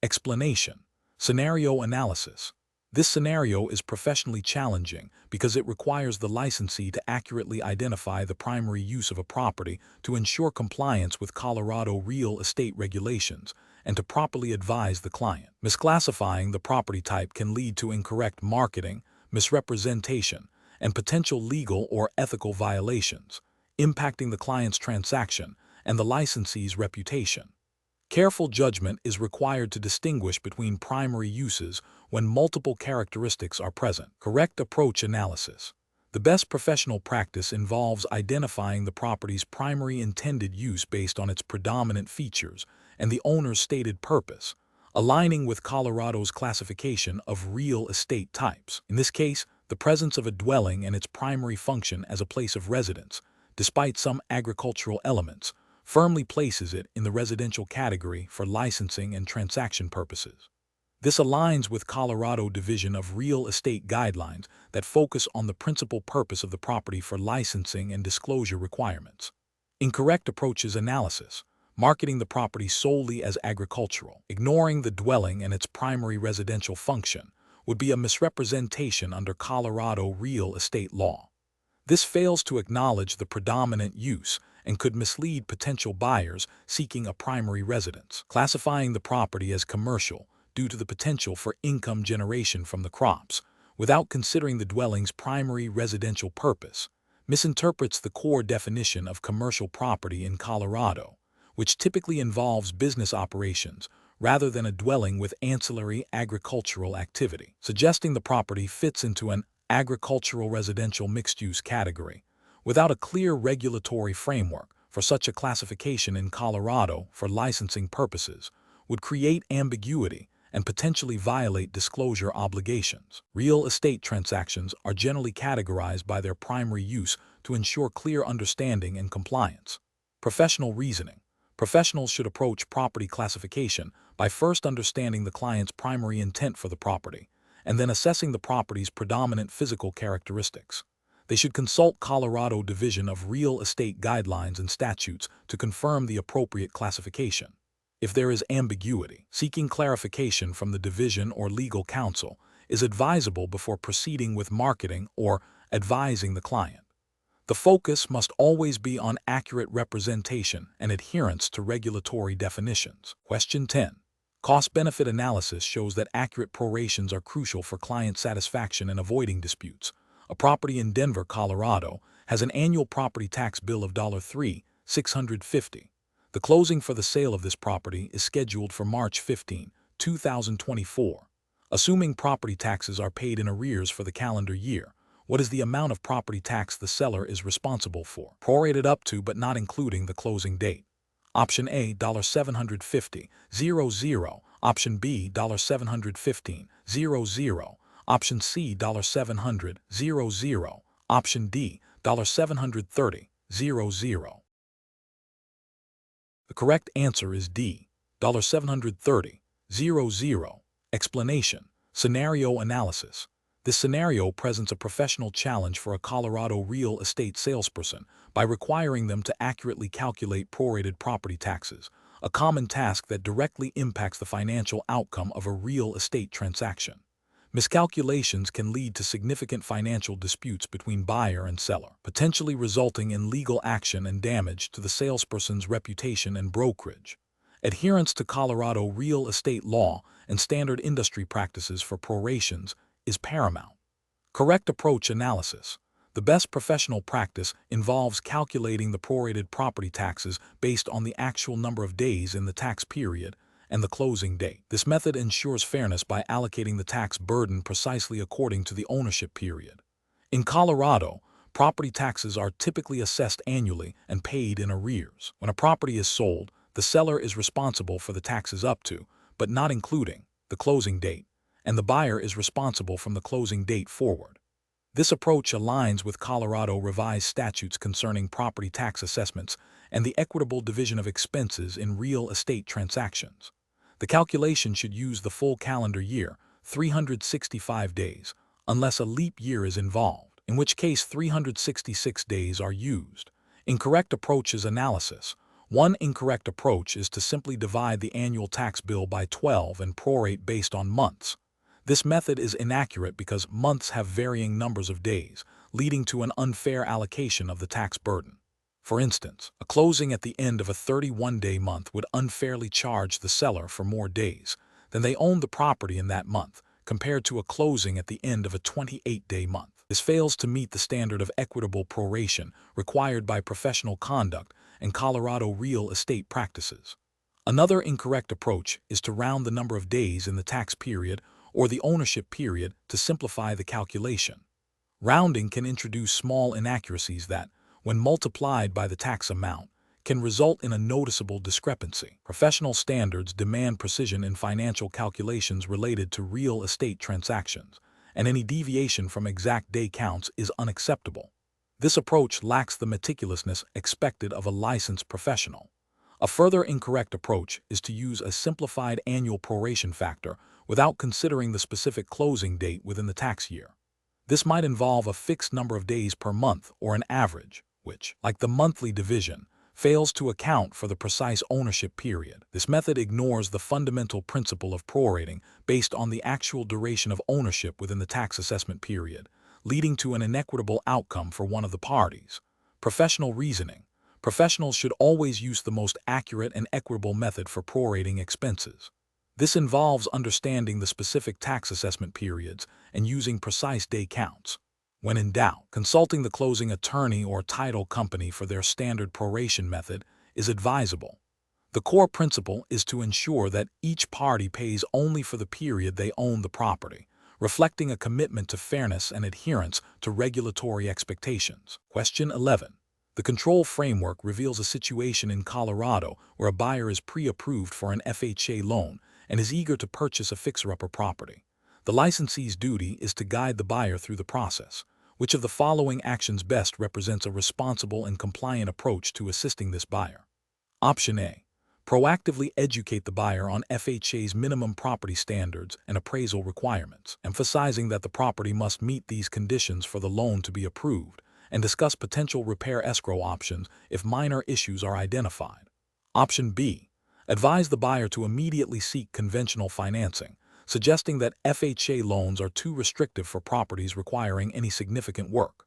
Explanation. Scenario analysis. This scenario is professionally challenging because it requires the licensee to accurately identify the primary use of a property to ensure compliance with Colorado real estate regulations and to properly advise the client. Misclassifying the property type can lead to incorrect marketing, misrepresentation, and potential legal or ethical violations, impacting the client's transaction and the licensee's reputation. Careful judgment is required to distinguish between primary uses when multiple characteristics are present. Correct approach analysis. The best professional practice involves identifying the property's primary intended use based on its predominant features and the owner's stated purpose, aligning with Colorado's classification of real estate types. In this case, the presence of a dwelling and its primary function as a place of residence, despite some agricultural elements, firmly places it in the residential category for licensing and transaction purposes. This aligns with Colorado Division of Real Estate guidelines that focus on the principal purpose of the property for licensing and disclosure requirements. Incorrect approach is analysis, marketing the property solely as agricultural, ignoring the dwelling and its primary residential function, would be a misrepresentation under Colorado real estate law. This fails to acknowledge the predominant use and could mislead potential buyers seeking a primary residence, classifying the property as commercial due to the potential for income generation from the crops, without considering the dwelling's primary residential purpose, misinterprets the core definition of commercial property in Colorado, which typically involves business operations rather than a dwelling with ancillary agricultural activity, suggesting the property fits into an agricultural residential mixed-use category, without a clear regulatory framework for such a classification in Colorado for licensing purposes, would create ambiguity and potentially violate disclosure obligations. Real estate transactions are generally categorized by their primary use to ensure clear understanding and compliance. Professional reasoning. Professionals should approach property classification by first understanding the client's primary intent for the property, and then assessing the property's predominant physical characteristics. They should consult Colorado Division of Real Estate guidelines and statutes to confirm the appropriate classification. If there is ambiguity, seeking clarification from the division or legal counsel is advisable before proceeding with marketing or advising the client. The focus must always be on accurate representation and adherence to regulatory definitions. Question 10. Cost-benefit analysis shows that accurate prorations are crucial for client satisfaction and avoiding disputes. A property in Denver, Colorado, has an annual property tax bill of $3,650. The closing for the sale of this property is scheduled for March 15, 2024. Assuming property taxes are paid in arrears for the calendar year, what is the amount of property tax the seller is responsible for, prorated up to but not including the closing date? Option A, $750, 00. Option B, $715, 00. Option C, $700, 00. Option D, $730, 00. The correct answer is D, $730, 00. Explanation. Scenario analysis. This scenario presents a professional challenge for a Colorado real estate salesperson by requiring them to accurately calculate prorated property taxes, a common task that directly impacts the financial outcome of a real estate transaction. Miscalculations can lead to significant financial disputes between buyer and seller, potentially resulting in legal action and damage to the salesperson's reputation and brokerage. Adherence to Colorado real estate law and standard industry practices for prorations is paramount. Correct approach analysis. The best professional practice involves calculating the prorated property taxes based on the actual number of days in the tax period and the closing date. This method ensures fairness by allocating the tax burden precisely according to the ownership period. In Colorado, property taxes are typically assessed annually and paid in arrears. When a property is sold, the seller is responsible for the taxes up to, but not including, the closing date, and the buyer is responsible from the closing date forward. This approach aligns with Colorado revised statutes concerning property tax assessments and the equitable division of expenses in real estate transactions. The calculation should use the full calendar year, 365 days, unless a leap year is involved, in which case 366 days are used. Incorrect approach is analysis. One incorrect approach is to simply divide the annual tax bill by 12 and prorate based on months. This method is inaccurate because months have varying numbers of days, leading to an unfair allocation of the tax burden. For instance, a closing at the end of a 31-day month would unfairly charge the seller for more days than they owned the property in that month, compared to a closing at the end of a 28-day month. This fails to meet the standard of equitable proration required by professional conduct and Colorado real estate practices. Another incorrect approach is to round the number of days in the tax period or the ownership period to simplify the calculation. Rounding can introduce small inaccuracies that, when multiplied by the tax amount, can result in a noticeable discrepancy. Professional standards demand precision in financial calculations related to real estate transactions, and any deviation from exact day counts is unacceptable. This approach lacks the meticulousness expected of a licensed professional. A further incorrect approach is to use a simplified annual proration factor without considering the specific closing date within the tax year. This might involve a fixed number of days per month or an average, which, like the monthly division, fails to account for the precise ownership period. This method ignores the fundamental principle of prorating based on the actual duration of ownership within the tax assessment period, leading to an inequitable outcome for one of the parties. Professional reasoning. Professionals should always use the most accurate and equitable method for prorating expenses. This involves understanding the specific tax assessment periods and using precise day counts. When in doubt, consulting the closing attorney or title company for their standard proration method is advisable. The core principle is to ensure that each party pays only for the period they own the property, reflecting a commitment to fairness and adherence to regulatory expectations. Question 11. The control framework reveals a situation in Colorado where a buyer is pre-approved for an FHA loan and is eager to purchase a fixer-upper property. The licensee's duty is to guide the buyer through the process. Which of the following actions best represents a responsible and compliant approach to assisting this buyer? Option A. Proactively educate the buyer on FHA's minimum property standards and appraisal requirements, emphasizing that the property must meet these conditions for the loan to be approved, and discuss potential repair escrow options if minor issues are identified. Option B. Advise the buyer to immediately seek conventional financing, suggesting that FHA loans are too restrictive for properties requiring any significant work.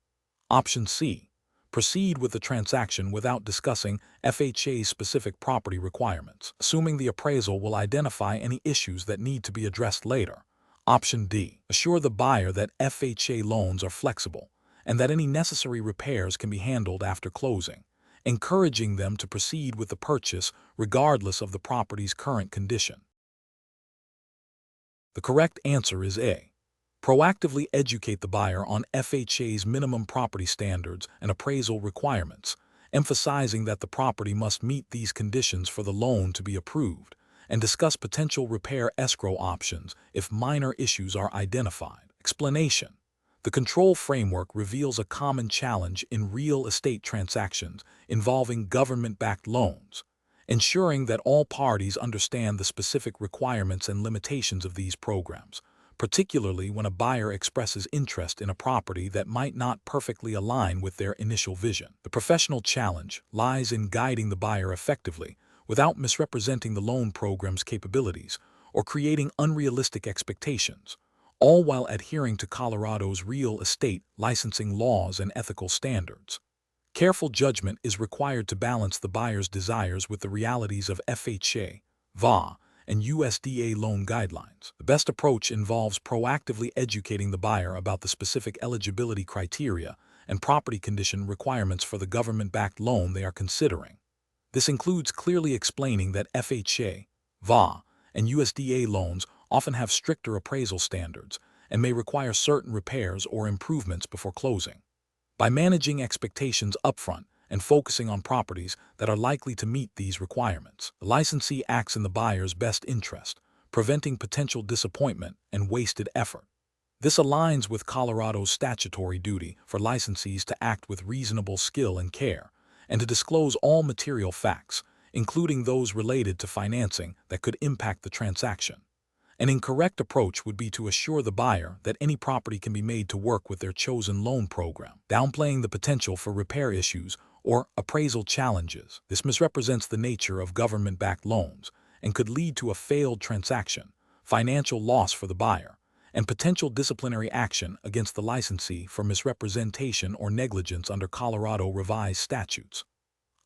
Option C. Proceed with the transaction without discussing FHA's specific property requirements, assuming the appraisal will identify any issues that need to be addressed later. Option D. Assure the buyer that FHA loans are flexible and that any necessary repairs can be handled after closing, encouraging them to proceed with the purchase regardless of the property's current condition. The correct answer is A. Proactively educate the buyer on FHA's minimum property standards and appraisal requirements, emphasizing that the property must meet these conditions for the loan to be approved, and discuss potential repair escrow options if minor issues are identified. Explanation. The control framework reveals a common challenge in real estate transactions involving government-backed loans, ensuring that all parties understand the specific requirements and limitations of these programs, particularly when a buyer expresses interest in a property that might not perfectly align with their initial vision. The professional challenge lies in guiding the buyer effectively without misrepresenting the loan program's capabilities or creating unrealistic expectations, all while adhering to Colorado's real estate licensing laws and ethical standards. Careful judgment is required to balance the buyer's desires with the realities of FHA, VA, and USDA loan guidelines. The best approach involves proactively educating the buyer about the specific eligibility criteria and property condition requirements for the government-backed loan they are considering. This includes clearly explaining that FHA, VA, and USDA loans often have stricter appraisal standards and may require certain repairs or improvements before closing. By managing expectations upfront and focusing on properties that are likely to meet these requirements, the licensee acts in the buyer's best interest, preventing potential disappointment and wasted effort. This aligns with Colorado's statutory duty for licensees to act with reasonable skill and care, and to disclose all material facts, including those related to financing that could impact the transaction. An incorrect approach would be to assure the buyer that any property can be made to work with their chosen loan program, downplaying the potential for repair issues or appraisal challenges. This misrepresents the nature of government-backed loans and could lead to a failed transaction, financial loss for the buyer, and potential disciplinary action against the licensee for misrepresentation or negligence under Colorado revised statutes.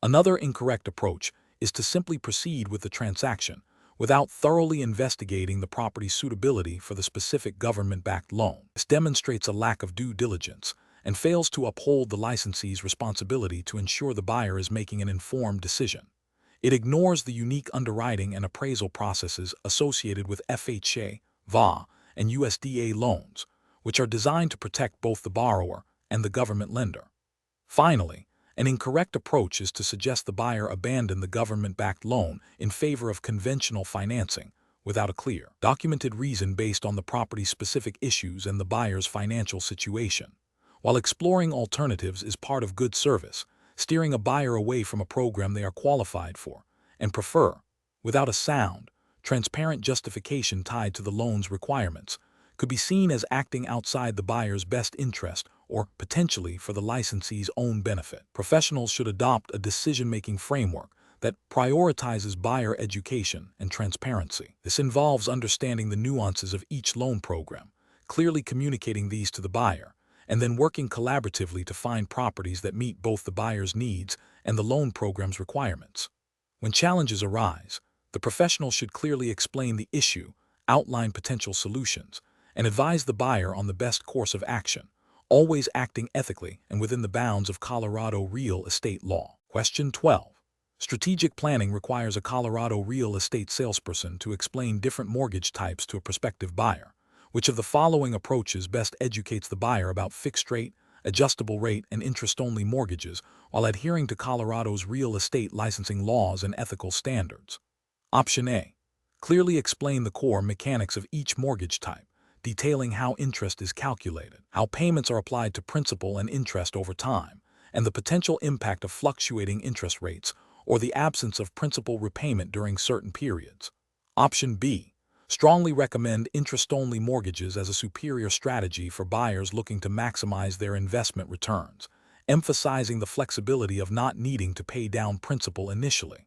Another incorrect approach is to simply proceed with the transaction without thoroughly investigating the property's suitability for the specific government-backed loan. This demonstrates a lack of due diligence and fails to uphold the licensee's responsibility to ensure the buyer is making an informed decision. It ignores the unique underwriting and appraisal processes associated with FHA, VA, and USDA loans, which are designed to protect both the borrower and the government lender. Finally, an incorrect approach is to suggest the buyer abandon the government-backed loan in favor of conventional financing without a clear, documented reason based on the property's specific issues and the buyer's financial situation. While exploring alternatives is part of good service, steering a buyer away from a program they are qualified for and prefer, without a sound, transparent justification tied to the loan's requirements could be seen as acting outside the buyer's best interest or potentially for the licensee's own benefit. Professionals should adopt a decision-making framework that prioritizes buyer education and transparency. This involves understanding the nuances of each loan program, clearly communicating these to the buyer, and then working collaboratively to find properties that meet both the buyer's needs and the loan program's requirements. When challenges arise, the professional should clearly explain the issue, outline potential solutions, and advise the buyer on the best course of action, always acting ethically and within the bounds of Colorado real estate law. Question 12. Strategic planning requires a Colorado real estate salesperson to explain different mortgage types to a prospective buyer. Which of the following approaches best educates the buyer about fixed rate, adjustable rate, and interest-only mortgages while adhering to Colorado's real estate licensing laws and ethical standards? Option A. Clearly explain the core mechanics of each mortgage type, detailing how interest is calculated, how payments are applied to principal and interest over time, and the potential impact of fluctuating interest rates or the absence of principal repayment during certain periods. Option B. Strongly recommend interest-only mortgages as a superior strategy for buyers looking to maximize their investment returns, emphasizing the flexibility of not needing to pay down principal initially.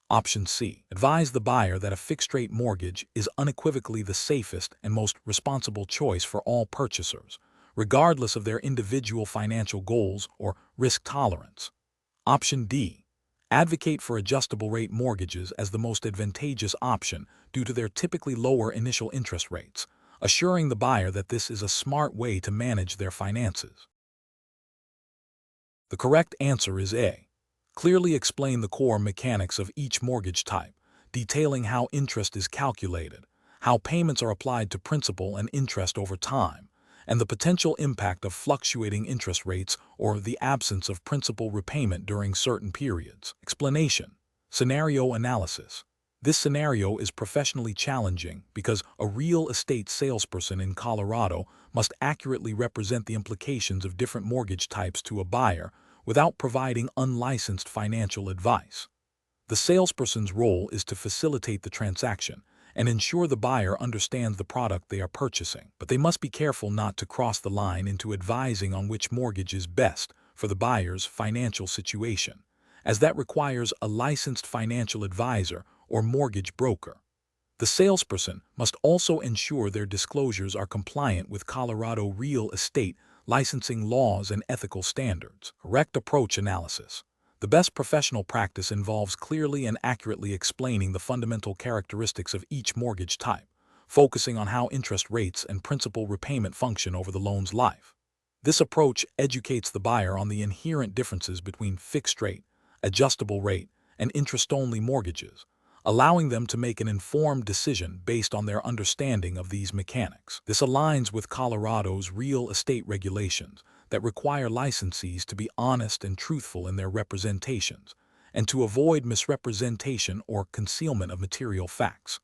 Option C. Advise the buyer that a fixed-rate mortgage is unequivocally the safest and most responsible choice for all purchasers, regardless of their individual financial goals or risk tolerance. Option D. Advocate for adjustable-rate mortgages as the most advantageous option due to their typically lower initial interest rates, assuring the buyer that this is a smart way to manage their finances. The correct answer is A. Clearly explain the core mechanics of each mortgage type, detailing how interest is calculated, how payments are applied to principal and interest over time, and the potential impact of fluctuating interest rates or the absence of principal repayment during certain periods. Explanation. Scenario analysis. This scenario is professionally challenging because a real estate salesperson in Colorado must accurately represent the implications of different mortgage types to a buyer without providing unlicensed financial advice. The salesperson's role is to facilitate the transaction and ensure the buyer understands the product they are purchasing, but they must be careful not to cross the line into advising on which mortgage is best for the buyer's financial situation, as that requires a licensed financial advisor or mortgage broker. The salesperson must also ensure their disclosures are compliant with Colorado real estate licensing laws and ethical standards. Correct approach analysis. The best professional practice involves clearly and accurately explaining the fundamental characteristics of each mortgage type, focusing on how interest rates and principal repayment function over the loan's life. This approach educates the buyer on the inherent differences between fixed rate, adjustable rate, and interest-only mortgages, allowing them to make an informed decision based on their understanding of these mechanics. This aligns with Colorado's real estate regulations that require licensees to be honest and truthful in their representations and to avoid misrepresentation or concealment of material facts.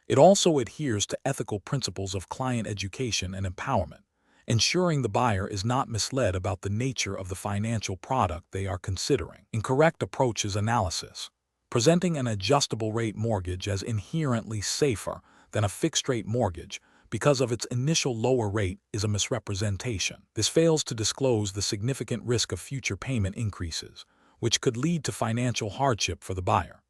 It also adheres to ethical principles of client education and empowerment, ensuring the buyer is not misled about the nature of the financial product they are considering. Incorrect approaches analysis. Presenting an adjustable-rate mortgage as inherently safer than a fixed-rate mortgage because of its initial lower rate is a misrepresentation. This fails to disclose the significant risk of future payment increases, which could lead to financial hardship for the buyer.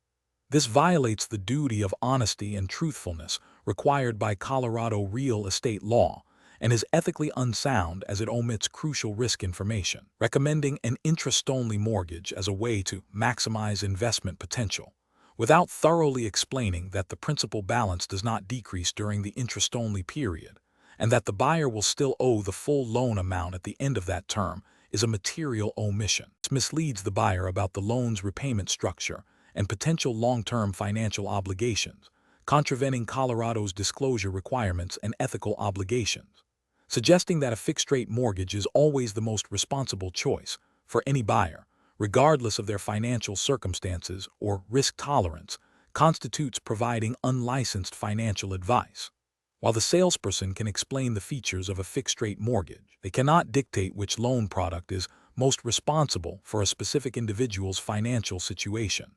This violates the duty of honesty and truthfulness required by Colorado real estate law and is ethically unsound as it omits crucial risk information. Recommending an interest-only mortgage as a way to maximize investment potential, without thoroughly explaining that the principal balance does not decrease during the interest-only period, and that the buyer will still owe the full loan amount at the end of that term, is a material omission. This misleads the buyer about the loan's repayment structure and potential long-term financial obligations, contravening Colorado's disclosure requirements and ethical obligations. Suggesting that a fixed-rate mortgage is always the most responsible choice for any buyer, regardless of their financial circumstances or risk tolerance, constitutes providing unlicensed financial advice. While the salesperson can explain the features of a fixed-rate mortgage, they cannot dictate which loan product is most responsible for a specific individual's financial situation.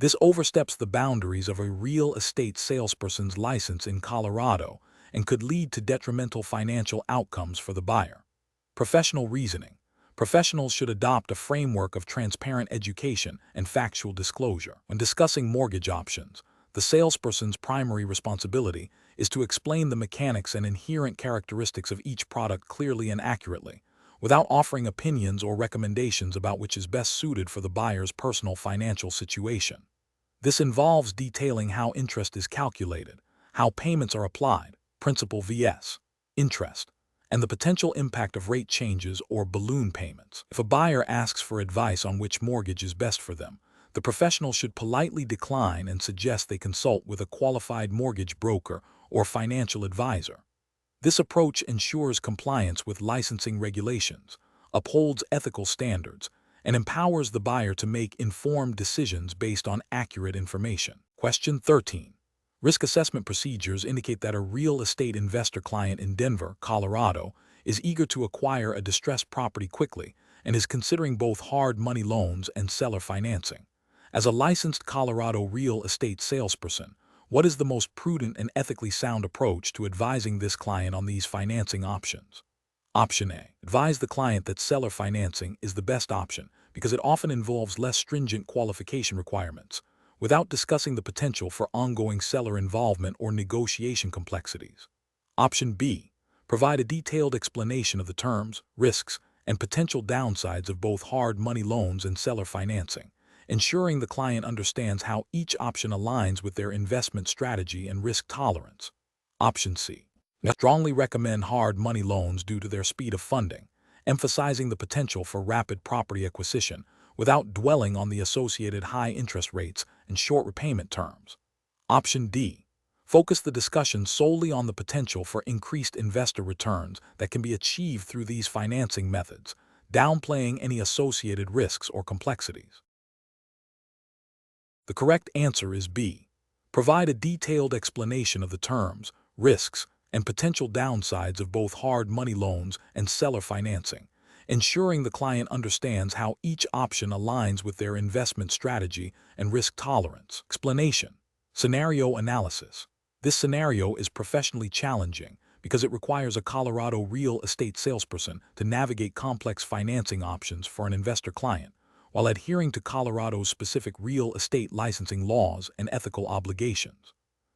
This oversteps the boundaries of a real estate salesperson's license in Colorado and could lead to detrimental financial outcomes for the buyer. Professional reasoning. Professionals should adopt a framework of transparent education and factual disclosure. When discussing mortgage options, the salesperson's primary responsibility is to explain the mechanics and inherent characteristics of each product clearly and accurately, without offering opinions or recommendations about which is best suited for the buyer's personal financial situation. This involves detailing how interest is calculated, how payments are applied, principal vs. interest, and the potential impact of rate changes or balloon payments. If a buyer asks for advice on which mortgage is best for them, the professional should politely decline and suggest they consult with a qualified mortgage broker or financial advisor. This approach ensures compliance with licensing regulations, upholds ethical standards, and empowers the buyer to make informed decisions based on accurate information. Question 13. Risk assessment procedures indicate that a real estate investor client in Denver, Colorado, is eager to acquire a distressed property quickly and is considering both hard money loans and seller financing. As a licensed Colorado real estate salesperson, what is the most prudent and ethically sound approach to advising this client on these financing options? Option A. Advise the client that seller financing is the best option because it often involves less stringent qualification requirements, without discussing the potential for ongoing seller involvement or negotiation complexities. Option B. Provide a detailed explanation of the terms, risks, and potential downsides of both hard money loans and seller financing, ensuring the client understands how each option aligns with their investment strategy and risk tolerance. Option C. Strongly recommend hard money loans due to their speed of funding, emphasizing the potential for rapid property acquisition without dwelling on the associated high interest rates and short repayment terms. Option D. Focus the discussion solely on the potential for increased investor returns that can be achieved through these financing methods, downplaying any associated risks or complexities. The correct answer is B. Provide a detailed explanation of the terms, risks, and potential downsides of both hard money loans and seller financing, ensuring the client understands how each option aligns with their investment strategy and risk tolerance. Explanation. Scenario analysis. This scenario is professionally challenging because it requires a Colorado real estate salesperson to navigate complex financing options for an investor client, while adhering to Colorado's specific real estate licensing laws and ethical obligations.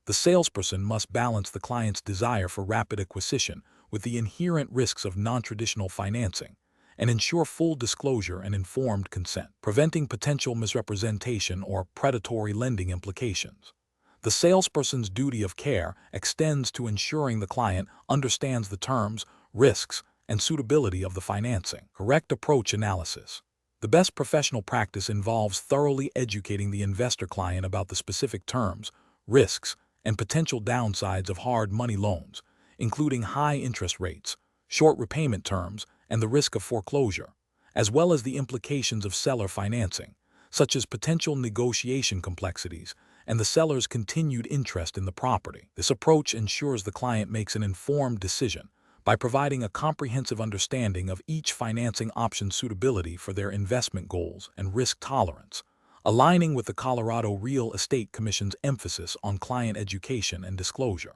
The salesperson must balance the client's desire for rapid acquisition with the inherent risks of non-traditional financing and ensure full disclosure and informed consent, preventing potential misrepresentation or predatory lending implications. The salesperson's duty of care extends to ensuring the client understands the terms, risks, and suitability of the financing. Correct approach analysis. The best professional practice involves thoroughly educating the investor client about the specific terms, risks, and potential downsides of hard money loans, including high interest rates, short repayment terms, and the risk of foreclosure, as well as the implications of seller financing, such as potential negotiation complexities and the seller's continued interest in the property. This approach ensures the client makes an informed decision by providing a comprehensive understanding of each financing option's suitability for their investment goals and risk tolerance, aligning with the Colorado Real Estate Commission's emphasis on client education and disclosure.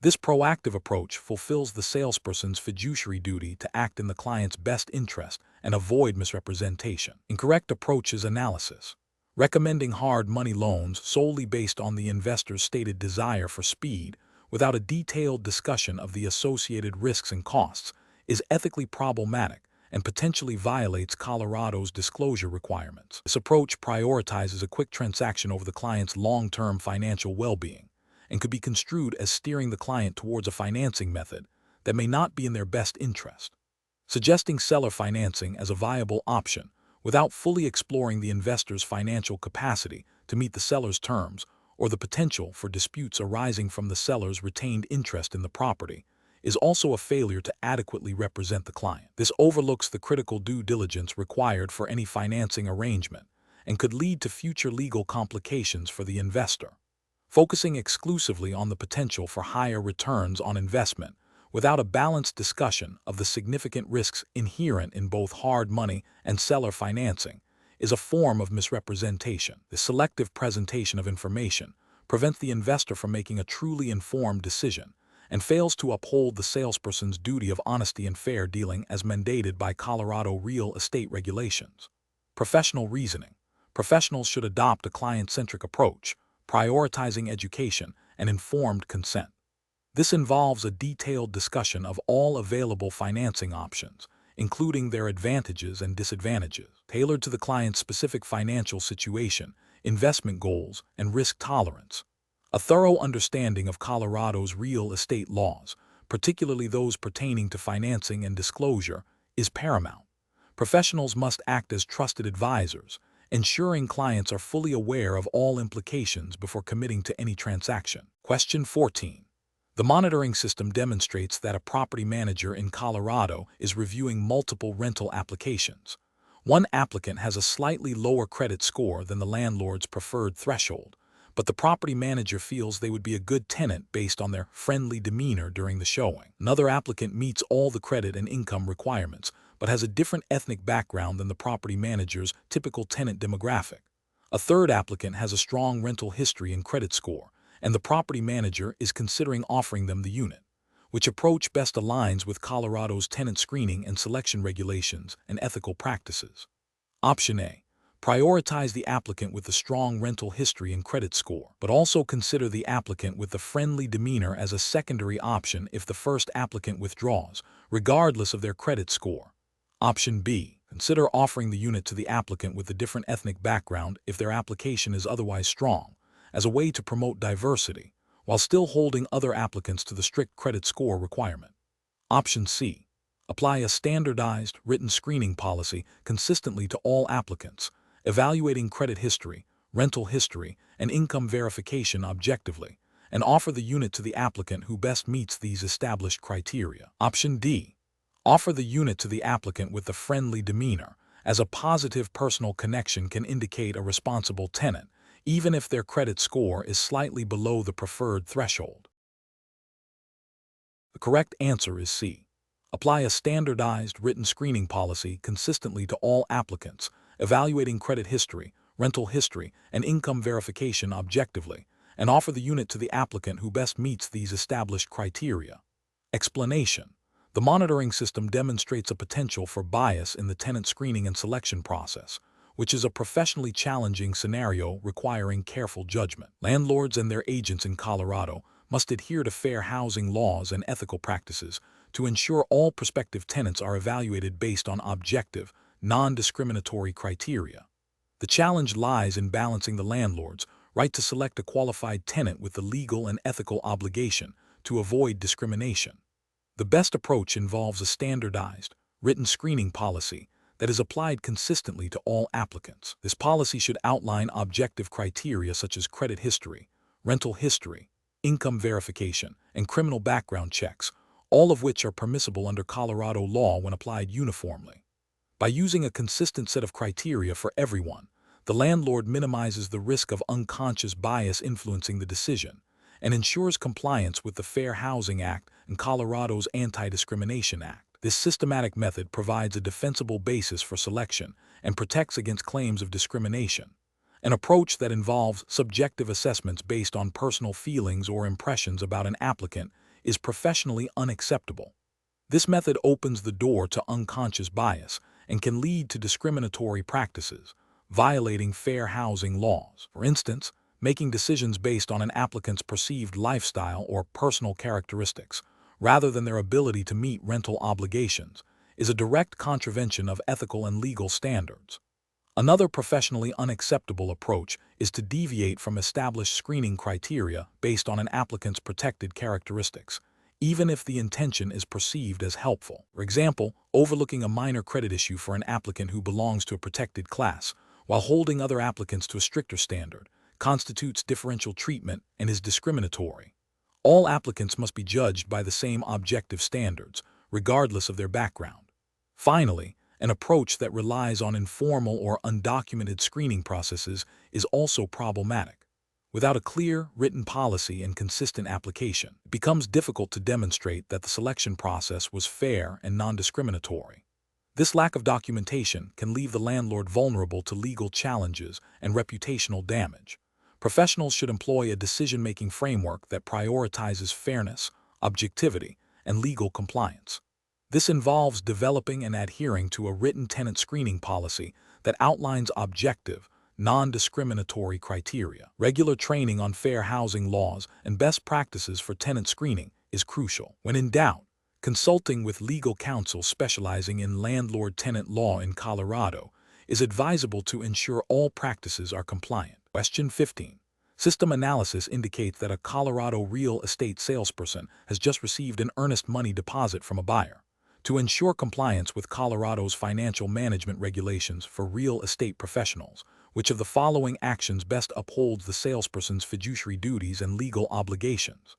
This proactive approach fulfills the salesperson's fiduciary duty to act in the client's best interest and avoid misrepresentation. Incorrect approaches analysis. Recommending hard money loans solely based on the investor's stated desire for speed, without a detailed discussion of the associated risks and costs, is ethically problematic and potentially violates Colorado's disclosure requirements. This approach prioritizes a quick transaction over the client's long-term financial well-being and could be construed as steering the client towards a financing method that may not be in their best interest. Suggesting seller financing as a viable option without fully exploring the investor's financial capacity to meet the seller's terms or the potential for disputes arising from the seller's retained interest in the property is also a failure to adequately represent the client. This overlooks the critical due diligence required for any financing arrangement and could lead to future legal complications for the investor. Focusing exclusively on the potential for higher returns on investment without a balanced discussion of the significant risks inherent in both hard money and seller financing is a form of misrepresentation. The selective presentation of information prevents the investor from making a truly informed decision and fails to uphold the salesperson's duty of honesty and fair dealing as mandated by Colorado real estate regulations. Professional reasoning. Professionals should adopt a client-centric approach, prioritizing education and informed consent. This involves a detailed discussion of all available financing options, including their advantages and disadvantages, tailored to the client's specific financial situation, investment goals, and risk tolerance. A thorough understanding of Colorado's real estate laws, particularly those pertaining to financing and disclosure, is paramount. Professionals must act as trusted advisors, ensuring clients are fully aware of all implications before committing to any transaction. Question 14. The monitoring system demonstrates that a property manager in Colorado is reviewing multiple rental applications. One applicant has a slightly lower credit score than the landlord's preferred threshold, but the property manager feels they would be a good tenant based on their friendly demeanor during the showing. Another applicant meets all the credit and income requirements, but has a different ethnic background than the property manager's typical tenant demographic. A third applicant has a strong rental history and credit score, and the property manager is considering offering them the unit. Which approach best aligns with Colorado's tenant screening and selection regulations and ethical practices? Option A. Prioritize the applicant with a strong rental history and credit score, but also consider the applicant with the friendly demeanor as a secondary option if the first applicant withdraws, regardless of their credit score. Option B. Consider offering the unit to the applicant with a different ethnic background if their application is otherwise strong, as a way to promote diversity, while still holding other applicants to the strict credit score requirement. Option C. Apply a standardized, written screening policy consistently to all applicants, evaluating credit history, rental history, and income verification objectively, and offer the unit to the applicant who best meets these established criteria. Option D. Offer the unit to the applicant with a friendly demeanor, as a positive personal connection can indicate a responsible tenant, even if their credit score is slightly below the preferred threshold. The correct answer is C. Apply a standardized written screening policy consistently to all applicants, evaluating credit history, rental history, and income verification objectively, and offer the unit to the applicant who best meets these established criteria. Explanation. The monitoring system demonstrates a potential for bias in the tenant screening and selection process, which is a professionally challenging scenario requiring careful judgment. Landlords and their agents in Colorado must adhere to fair housing laws and ethical practices to ensure all prospective tenants are evaluated based on objective, non-discriminatory criteria. The challenge lies in balancing the landlord's right to select a qualified tenant with the legal and ethical obligation to avoid discrimination. The best approach involves a standardized, written screening policy that is applied consistently to all applicants. This policy should outline objective criteria such as credit history, rental history, income verification, and criminal background checks, all of which are permissible under Colorado law when applied uniformly. By using a consistent set of criteria for everyone, the landlord minimizes the risk of unconscious bias influencing the decision and ensures compliance with the Fair Housing Act and Colorado's Anti-Discrimination Act. This systematic method provides a defensible basis for selection and protects against claims of discrimination. An approach that involves subjective assessments based on personal feelings or impressions about an applicant is professionally unacceptable. This method opens the door to unconscious bias and can lead to discriminatory practices, violating fair housing laws. For instance, making decisions based on an applicant's perceived lifestyle or personal characteristics, rather than their ability to meet rental obligations, is a direct contravention of ethical and legal standards. Another professionally unacceptable approach is to deviate from established screening criteria based on an applicant's protected characteristics, even if the intention is perceived as helpful. For example, overlooking a minor credit issue for an applicant who belongs to a protected class, while holding other applicants to a stricter standard, constitutes differential treatment and is discriminatory. All applicants must be judged by the same objective standards, regardless of their background. Finally, an approach that relies on informal or undocumented screening processes is also problematic. Without a clear, written policy and consistent application, it becomes difficult to demonstrate that the selection process was fair and non-discriminatory. This lack of documentation can leave the landlord vulnerable to legal challenges and reputational damage. Professionals should employ a decision-making framework that prioritizes fairness, objectivity, and legal compliance. This involves developing and adhering to a written tenant screening policy that outlines objective, non-discriminatory criteria. Regular training on fair housing laws and best practices for tenant screening is crucial. When in doubt, consulting with legal counsel specializing in landlord-tenant law in Colorado is advisable to ensure all practices are compliant. Question 15. System analysis indicates that a Colorado real estate salesperson has just received an earnest money deposit from a buyer. To ensure compliance with Colorado's financial management regulations for real estate professionals, which of the following actions best upholds the salesperson's fiduciary duties and legal obligations?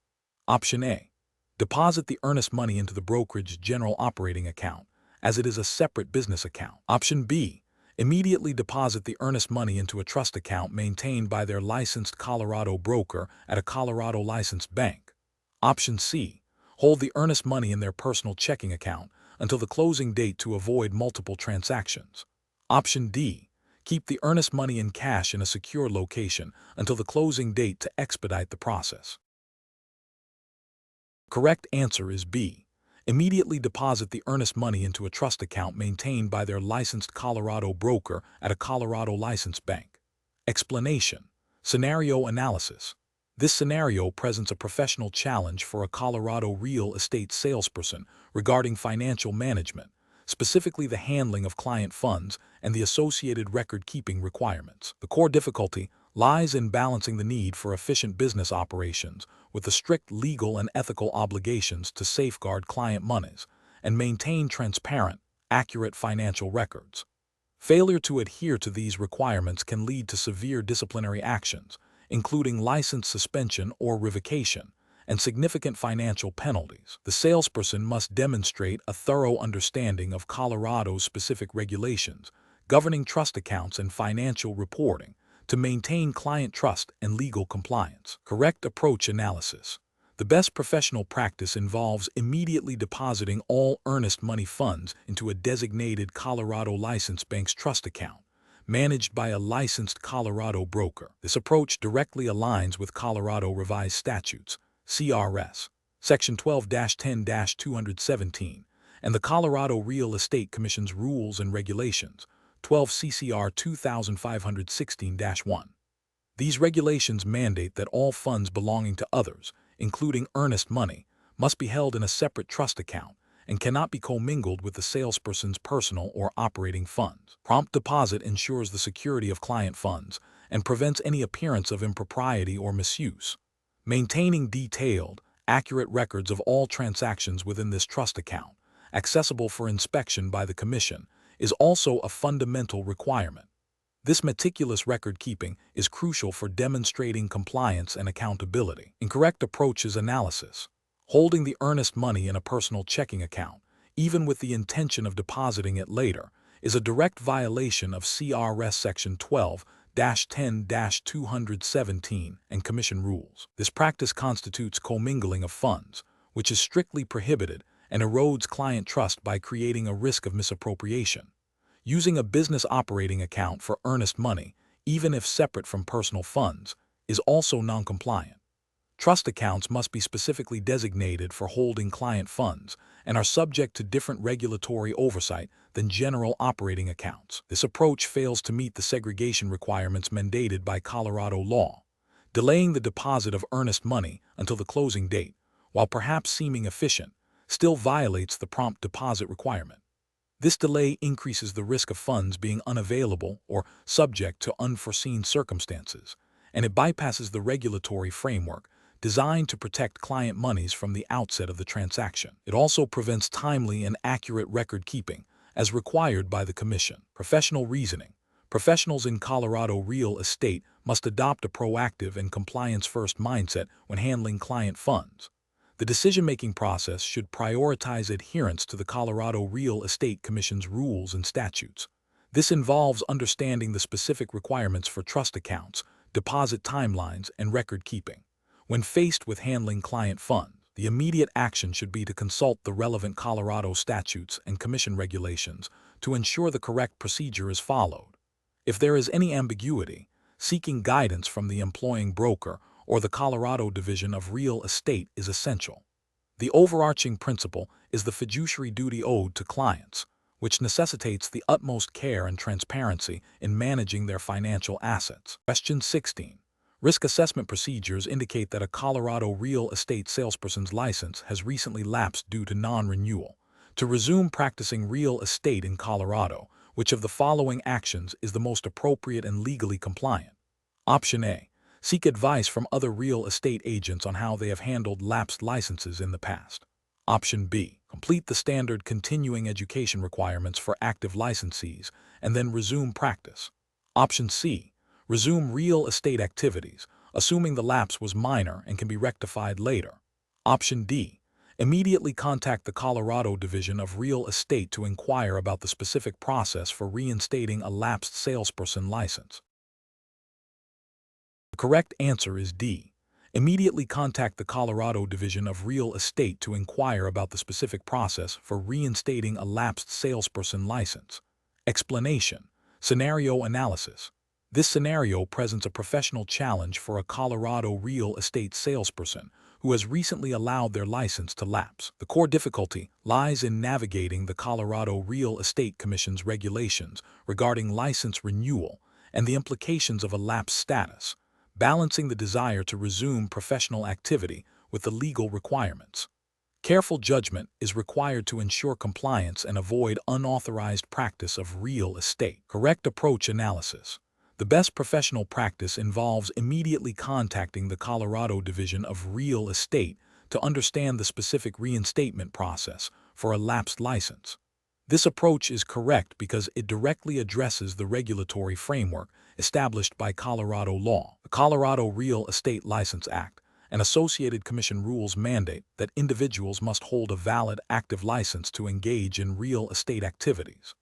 Option A. Deposit the earnest money into the brokerage general operating account, as it is a separate business account. Option B. Immediately deposit the earnest money into a trust account maintained by their licensed Colorado broker at a Colorado licensed bank. Option C. Hold the earnest money in their personal checking account until the closing date to avoid multiple transactions. Option D. Keep the earnest money in cash in a secure location until the closing date to expedite the process. Correct answer is B. Immediately deposit the earnest money into a trust account maintained by their licensed Colorado broker at a Colorado licensed bank. Explanation. Scenario analysis. This scenario presents a professional challenge for a Colorado real estate salesperson regarding financial management, specifically the handling of client funds and the associated record-keeping requirements. The core difficulty lies in balancing the need for efficient business operations with the strict legal and ethical obligations to safeguard client monies and maintain transparent, accurate financial records. Failure to adhere to these requirements can lead to severe disciplinary actions, including license suspension or revocation, and significant financial penalties. The salesperson must demonstrate a thorough understanding of Colorado's specific regulations governing trust accounts and financial reporting to maintain client trust and legal compliance. Correct approach analysis. The best professional practice involves immediately depositing all earnest money funds into a designated Colorado licensed bank's trust account, managed by a licensed Colorado broker. This approach directly aligns with Colorado Revised Statutes, CRS, Section 12-10-217, and the Colorado Real Estate Commission's Rules and Regulations, 12 CCR 2516-1. These regulations mandate that all funds belonging to others, including earnest money, must be held in a separate trust account and cannot be commingled with the salesperson's personal or operating funds. Prompt deposit ensures the security of client funds and prevents any appearance of impropriety or misuse. Maintaining detailed, accurate records of all transactions within this trust account, accessible for inspection by the Commission, is also a fundamental requirement. This meticulous record-keeping is crucial for demonstrating compliance and accountability. Incorrect approaches analysis. Holding the earnest money in a personal checking account, even with the intention of depositing it later, is a direct violation of CRS Section 12-10-217 and Commission rules. This practice constitutes commingling of funds, which is strictly prohibited and erodes client trust by creating a risk of misappropriation. Using a business operating account for earnest money, even if separate from personal funds, is also non-compliant. Trust accounts must be specifically designated for holding client funds and are subject to different regulatory oversight than general operating accounts. This approach fails to meet the segregation requirements mandated by Colorado law. Delaying the deposit of earnest money until the closing date, while perhaps seeming efficient, still violates the prompt deposit requirement. This delay increases the risk of funds being unavailable or subject to unforeseen circumstances, and it bypasses the regulatory framework designed to protect client monies from the outset of the transaction. It also prevents timely and accurate record-keeping, as required by the Commission. Professional reasoning. Professionals in Colorado real estate must adopt a proactive and compliance-first mindset when handling client funds. The decision-making process should prioritize adherence to the Colorado Real Estate Commission's rules and statutes. This involves understanding the specific requirements for trust accounts, deposit timelines, and record-keeping. When faced with handling client funds, the immediate action should be to consult the relevant Colorado statutes and Commission regulations to ensure the correct procedure is followed. If there is any ambiguity, seeking guidance from the employing broker or the Colorado Division of Real Estate is essential. The overarching principle is the fiduciary duty owed to clients, which necessitates the utmost care and transparency in managing their financial assets. Question 16. Risk assessment procedures indicate that a Colorado real estate salesperson's license has recently lapsed due to non-renewal. To resume practicing real estate in Colorado, which of the following actions is the most appropriate and legally compliant? Option A. Seek advice from other real estate agents on how they have handled lapsed licenses in the past. Option B. Complete the standard continuing education requirements for active licensees and then resume practice. Option C. Resume real estate activities, assuming the lapse was minor and can be rectified later. Option D. Immediately contact the Colorado Division of Real Estate to inquire about the specific process for reinstating a lapsed salesperson license. The correct answer is D. Immediately contact the Colorado Division of Real Estate to inquire about the specific process for reinstating a lapsed salesperson license. Explanation. Scenario analysis. This scenario presents a professional challenge for a Colorado real estate salesperson who has recently allowed their license to lapse. The core difficulty lies in navigating the Colorado Real Estate Commission's regulations regarding license renewal and the implications of a lapsed status, balancing the desire to resume professional activity with the legal requirements. Careful judgment is required to ensure compliance and avoid unauthorized practice of real estate. Correct approach analysis. The best professional practice involves immediately contacting the Colorado Division of Real Estate to understand the specific reinstatement process for a lapsed license. This approach is correct because it directly addresses the regulatory framework established by Colorado law. The Colorado Real Estate License Act and associated commission rules mandate that individuals must hold a valid active license to engage in real estate activities.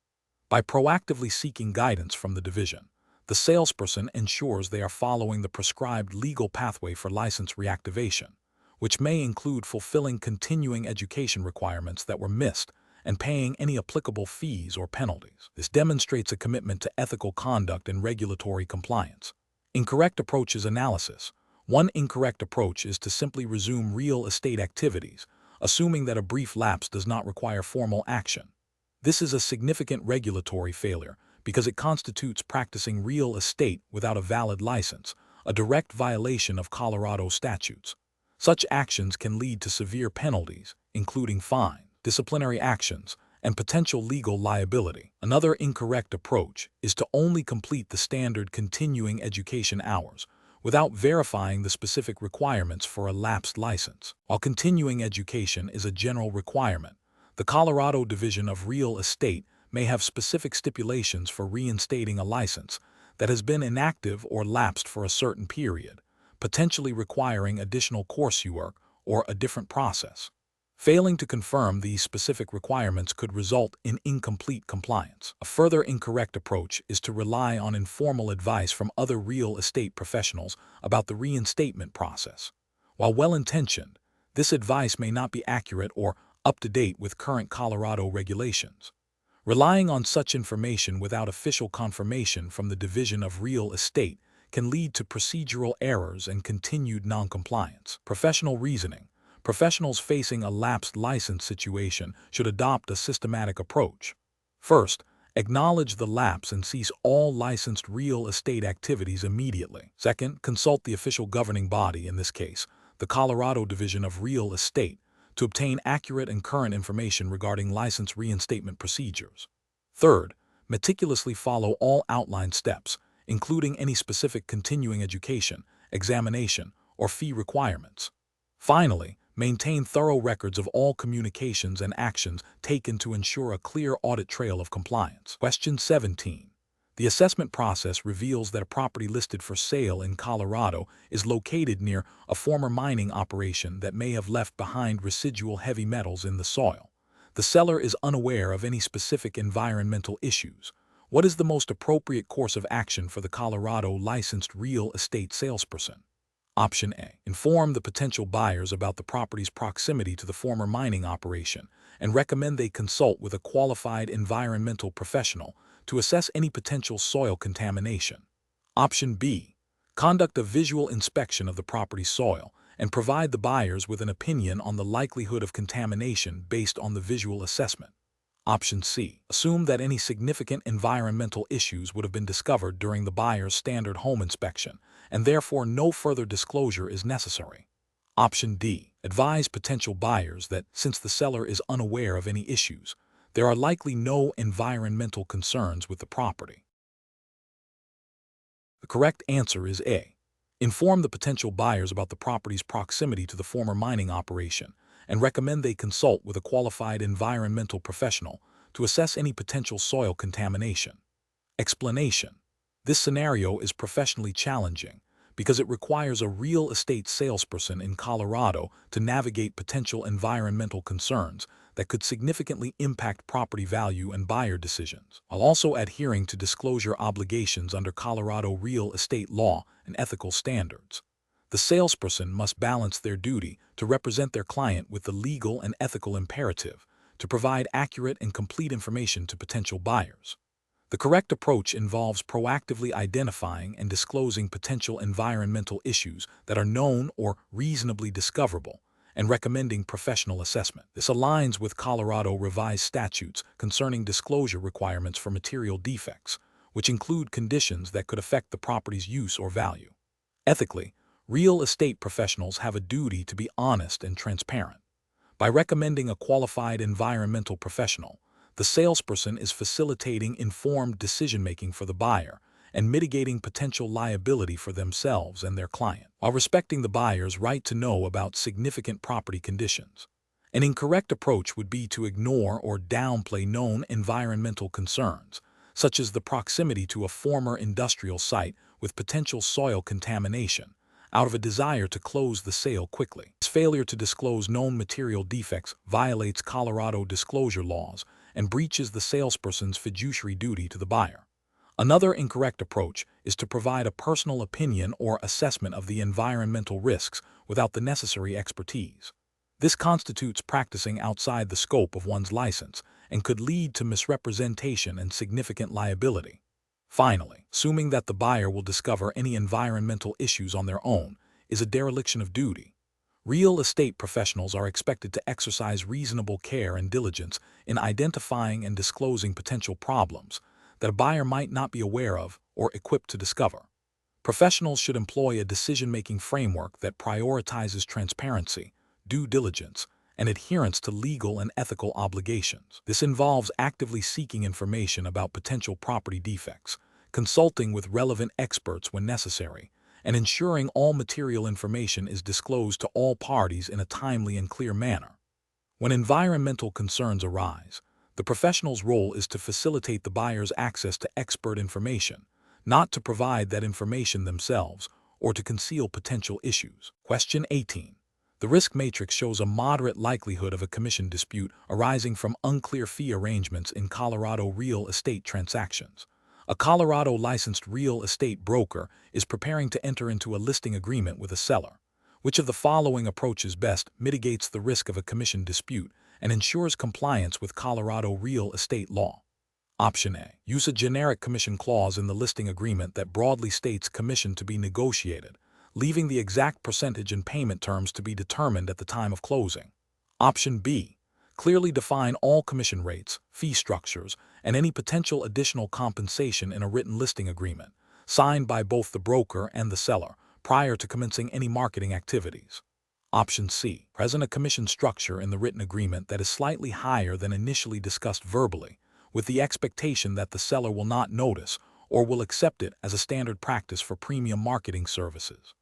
By proactively seeking guidance from the division, the salesperson ensures they are following the prescribed legal pathway for license reactivation, which may include fulfilling continuing education requirements that were missed and paying any applicable fees or penalties. This demonstrates a commitment to ethical conduct and regulatory compliance. Incorrect approaches analysis. One incorrect approach is to simply resume real estate activities, assuming that a brief lapse does not require formal action. This is a significant regulatory failure because it constitutes practicing real estate without a valid license, a direct violation of Colorado statutes. Such actions can lead to severe penalties, including fines, disciplinary actions, and potential legal liability. Another incorrect approach is to only complete the standard continuing education hours without verifying the specific requirements for a lapsed license. While continuing education is a general requirement, the Colorado Division of Real Estate may have specific stipulations for reinstating a license that has been inactive or lapsed for a certain period, potentially requiring additional coursework or a different process. Failing to confirm these specific requirements could result in incomplete compliance. A further incorrect approach is to rely on informal advice from other real estate professionals about the reinstatement process. While well-intentioned, this advice may not be accurate or up to date with current Colorado regulations. Relying on such information without official confirmation from the Division of Real Estate can lead to procedural errors and continued noncompliance. Professional reasoning. Professionals facing a lapsed license situation should adopt a systematic approach. First, acknowledge the lapse and cease all licensed real estate activities immediately. Second, consult the official governing body, in this case, the Colorado Division of Real Estate, to obtain accurate and current information regarding license reinstatement procedures. Third, meticulously follow all outlined steps, including any specific continuing education, examination, or fee requirements. Finally, maintain thorough records of all communications and actions taken to ensure a clear audit trail of compliance. Question 17. The assessment process reveals that a property listed for sale in Colorado is located near a former mining operation that may have left behind residual heavy metals in the soil. The seller is unaware of any specific environmental issues. What is the most appropriate course of action for the Colorado licensed real estate salesperson? Option A. Inform the potential buyers about the property's proximity to the former mining operation and recommend they consult with a qualified environmental professional to assess any potential soil contamination. Option B. Conduct a visual inspection of the property's soil and provide the buyers with an opinion on the likelihood of contamination based on the visual assessment. Option C. Assume that any significant environmental issues would have been discovered during the buyer's standard home inspection, and therefore no further disclosure is necessary. Option D. Advise potential buyers that, since the seller is unaware of any issues, there are likely no environmental concerns with the property. The correct answer is A. Inform the potential buyers about the property's proximity to the former mining operation and recommend they consult with a qualified environmental professional to assess any potential soil contamination. Explanation: this scenario is professionally challenging because it requires a real estate salesperson in Colorado to navigate potential environmental concerns that could significantly impact property value and buyer decisions, while also adhering to disclosure obligations under Colorado real estate law and ethical standards. The salesperson must balance their duty to represent their client with the legal and ethical imperative to provide accurate and complete information to potential buyers. The correct approach involves proactively identifying and disclosing potential environmental issues that are known or reasonably discoverable, and recommending professional assessment. This aligns with Colorado revised statutes concerning disclosure requirements for material defects, which include conditions that could affect the property's use or value. Ethically, real estate professionals have a duty to be honest and transparent. By recommending a qualified environmental professional, the salesperson is facilitating informed decision-making for the buyer and mitigating potential liability for themselves and their client, while respecting the buyer's right to know about significant property conditions. An incorrect approach would be to ignore or downplay known environmental concerns, such as the proximity to a former industrial site with potential soil contamination, out of a desire to close the sale quickly. This failure to disclose known material defects violates Colorado disclosure laws and breaches the salesperson's fiduciary duty to the buyer. Another incorrect approach is to provide a personal opinion or assessment of the environmental risks without the necessary expertise. This constitutes practicing outside the scope of one's license and could lead to misrepresentation and significant liability. Finally, assuming that the buyer will discover any environmental issues on their own is a dereliction of duty. Real estate professionals are expected to exercise reasonable care and diligence in identifying and disclosing potential problems that a buyer might not be aware of or equipped to discover. Professionals should employ a decision-making framework that prioritizes transparency, due diligence, and adherence to legal and ethical obligations. This involves actively seeking information about potential property defects, consulting with relevant experts when necessary, and ensuring all material information is disclosed to all parties in a timely and clear manner. When environmental concerns arise, the professional's role is to facilitate the buyer's access to expert information, not to provide that information themselves or to conceal potential issues. Question 18. The risk matrix shows a moderate likelihood of a commission dispute arising from unclear fee arrangements in Colorado real estate transactions. A Colorado licensed real estate broker is preparing to enter into a listing agreement with a seller. Which of the following approaches best mitigates the risk of a commission dispute and ensures compliance with Colorado real estate law? Option A. Use a generic commission clause in the listing agreement that broadly states commission to be negotiated, leaving the exact percentage and payment terms to be determined at the time of closing. Option B. Clearly define all commission rates, fee structures, and any potential additional compensation in a written listing agreement, signed by both the broker and the seller, prior to commencing any marketing activities. Option C. Present a commission structure in the written agreement that is slightly higher than initially discussed verbally, with the expectation that the seller will not notice or will accept it as a standard practice for premium marketing services.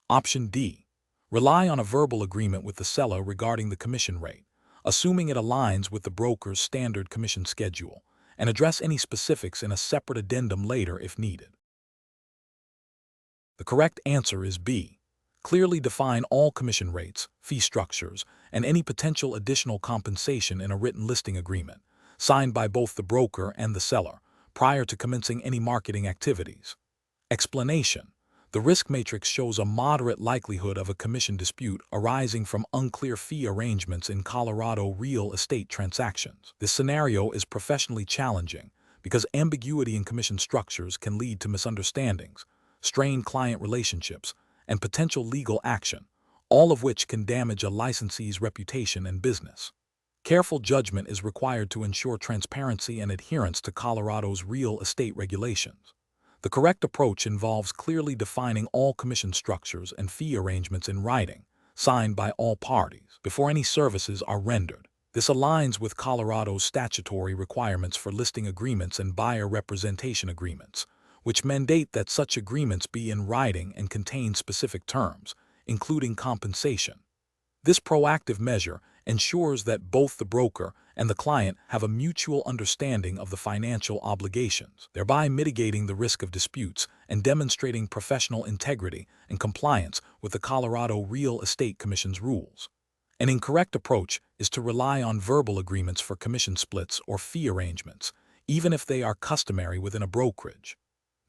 Option D. Rely on a verbal agreement with the seller regarding the commission rate, assuming it aligns with the broker's standard commission schedule, and address any specifics in a separate addendum later if needed. The correct answer is B. Clearly define all commission rates, fee structures, and any potential additional compensation in a written listing agreement, signed by both the broker and the seller, prior to commencing any marketing activities. Explanation: The risk matrix shows a moderate likelihood of a commission dispute arising from unclear fee arrangements in Colorado real estate transactions. This scenario is professionally challenging because ambiguity in commission structures can lead to misunderstandings, strained client relationships, and potential legal action, all of which can damage a licensee's reputation and business. Careful judgment is required to ensure transparency and adherence to Colorado's real estate regulations. The correct approach involves clearly defining all commission structures and fee arrangements in writing, signed by all parties, before any services are rendered. This aligns with Colorado's statutory requirements for listing agreements and buyer representation agreements, which mandate that such agreements be in writing and contain specific terms, including compensation. This proactive measure ensures that both the broker and the client have a mutual understanding of the financial obligations, thereby mitigating the risk of disputes and demonstrating professional integrity and compliance with the Colorado Real Estate Commission's rules. An incorrect approach is to rely on verbal agreements for commission splits or fee arrangements, even if they are customary within a brokerage.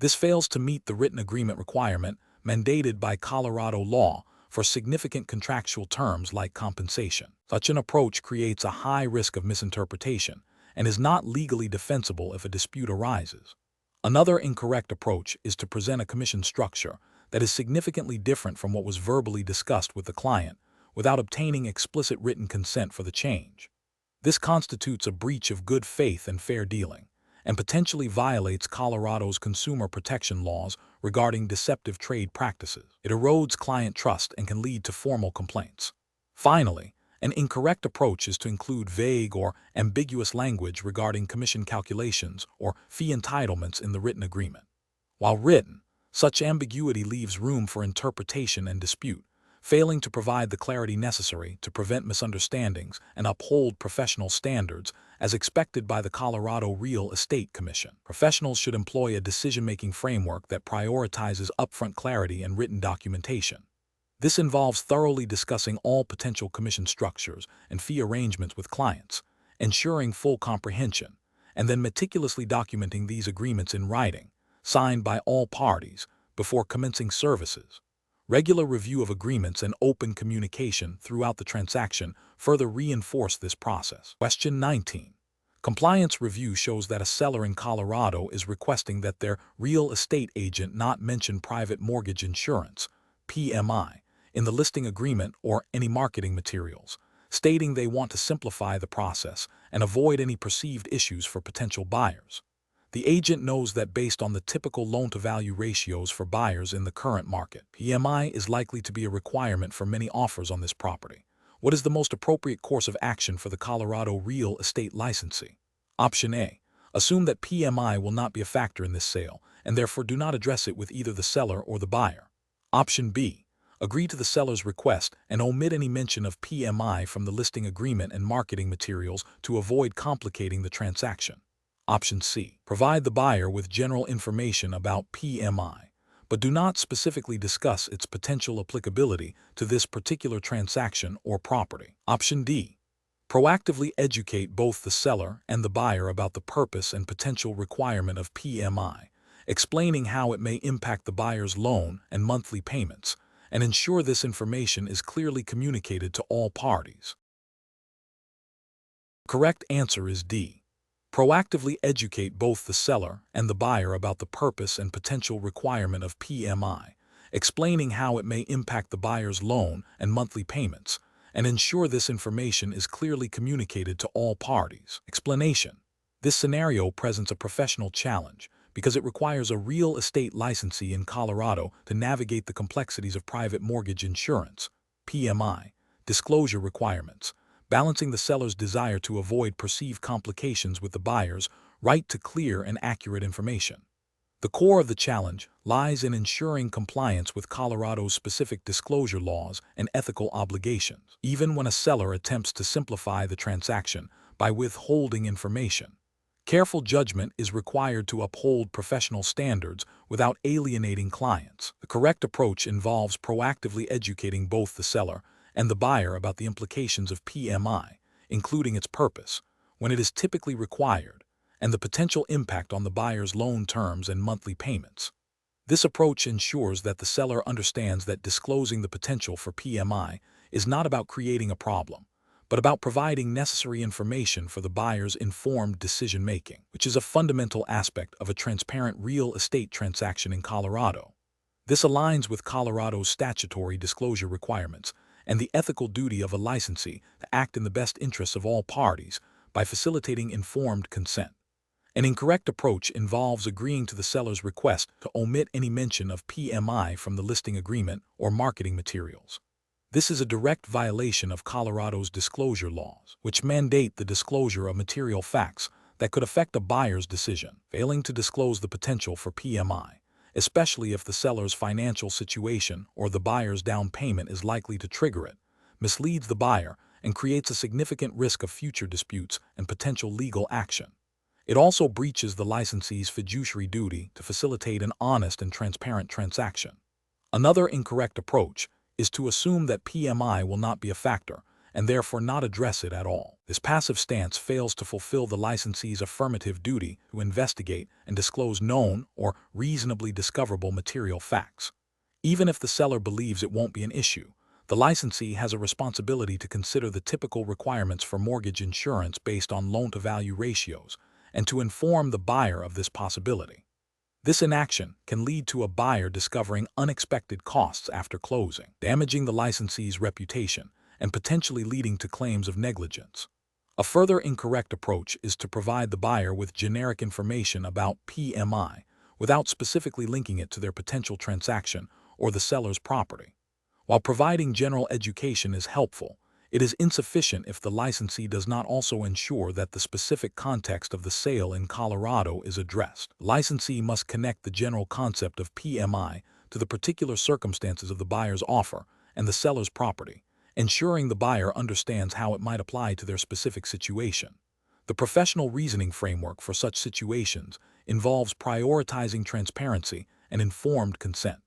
This fails to meet the written agreement requirement mandated by Colorado law for significant contractual terms like compensation. Such an approach creates a high risk of misinterpretation and is not legally defensible if a dispute arises. Another incorrect approach is to present a commission structure that is significantly different from what was verbally discussed with the client without obtaining explicit written consent for the change. This constitutes a breach of good faith and fair dealing, and potentially violates Colorado's consumer protection laws regarding deceptive trade practices. It erodes client trust and can lead to formal complaints. Finally, an incorrect approach is to include vague or ambiguous language regarding commission calculations or fee entitlements in the written agreement. While written, such ambiguity leaves room for interpretation and dispute, failing to provide the clarity necessary to prevent misunderstandings and uphold professional standards as expected by the Colorado Real Estate Commission. Professionals should employ a decision-making framework that prioritizes upfront clarity and written documentation. This involves thoroughly discussing all potential commission structures and fee arrangements with clients, ensuring full comprehension, and then meticulously documenting these agreements in writing, signed by all parties, before commencing services. Regular review of agreements and open communication throughout the transaction further reinforce this process. Question 19. Compliance review shows that a seller in Colorado is requesting that their real estate agent not mention private mortgage insurance, PMI, in the listing agreement or any marketing materials, stating they want to simplify the process and avoid any perceived issues for potential buyers. The agent knows that based on the typical loan-to-value ratios for buyers in the current market, PMI is likely to be a requirement for many offers on this property. What is the most appropriate course of action for the Colorado real estate licensee? Option A. Assume that PMI will not be a factor in this sale, and therefore do not address it with either the seller or the buyer. Option B. Agree to the seller's request and omit any mention of PMI from the listing agreement and marketing materials to avoid complicating the transaction. Option C. Provide the buyer with general information about PMI, but do not specifically discuss its potential applicability to this particular transaction or property. Option D. Proactively educate both the seller and the buyer about the purpose and potential requirement of PMI, explaining how it may impact the buyer's loan and monthly payments, and ensure this information is clearly communicated to all parties. The correct answer is D. Proactively educate both the seller and the buyer about the purpose and potential requirement of PMI, explaining how it may impact the buyer's loan and monthly payments, and ensure this information is clearly communicated to all parties. Explanation. This scenario presents a professional challenge because it requires a real estate licensee in Colorado to navigate the complexities of private mortgage insurance, PMI, disclosure requirements, balancing the seller's desire to avoid perceived complications with the buyer's right to clear and accurate information. The core of the challenge lies in ensuring compliance with Colorado's specific disclosure laws and ethical obligations, even when a seller attempts to simplify the transaction by withholding information. Careful judgment is required to uphold professional standards without alienating clients. The correct approach involves proactively educating both the seller and the buyer about the implications of PMI, including its purpose, when it is typically required, and the potential impact on the buyer's loan terms and monthly payments. This approach ensures that the seller understands that disclosing the potential for PMI is not about creating a problem, but about providing necessary information for the buyer's informed decision-making, which is a fundamental aspect of a transparent real estate transaction in Colorado. This aligns with Colorado's statutory disclosure requirements and the ethical duty of a licensee to act in the best interests of all parties by facilitating informed consent. An incorrect approach involves agreeing to the seller's request to omit any mention of PMI from the listing agreement or marketing materials. This is a direct violation of Colorado's disclosure laws, which mandate the disclosure of material facts that could affect a buyer's decision. Failing to disclose the potential for PMI, especially if the seller's financial situation or the buyer's down payment is likely to trigger it, misleads the buyer and creates a significant risk of future disputes and potential legal action. It also breaches the licensee's fiduciary duty to facilitate an honest and transparent transaction. Another incorrect approach is to assume that PMI will not be a factor and therefore not address it at all. This passive stance fails to fulfill the licensee's affirmative duty to investigate and disclose known or reasonably discoverable material facts. Even if the seller believes it won't be an issue, the licensee has a responsibility to consider the typical requirements for mortgage insurance based on loan-to-value ratios and to inform the buyer of this possibility. This inaction can lead to a buyer discovering unexpected costs after closing, damaging the licensee's reputation and potentially leading to claims of negligence. A further incorrect approach is to provide the buyer with generic information about PMI without specifically linking it to their potential transaction or the seller's property. While providing general education is helpful, it is insufficient if the licensee does not also ensure that the specific context of the sale in Colorado is addressed. The licensee must connect the general concept of PMI to the particular circumstances of the buyer's offer and the seller's property, ensuring the buyer understands how it might apply to their specific situation. The professional reasoning framework for such situations involves prioritizing transparency and informed consent.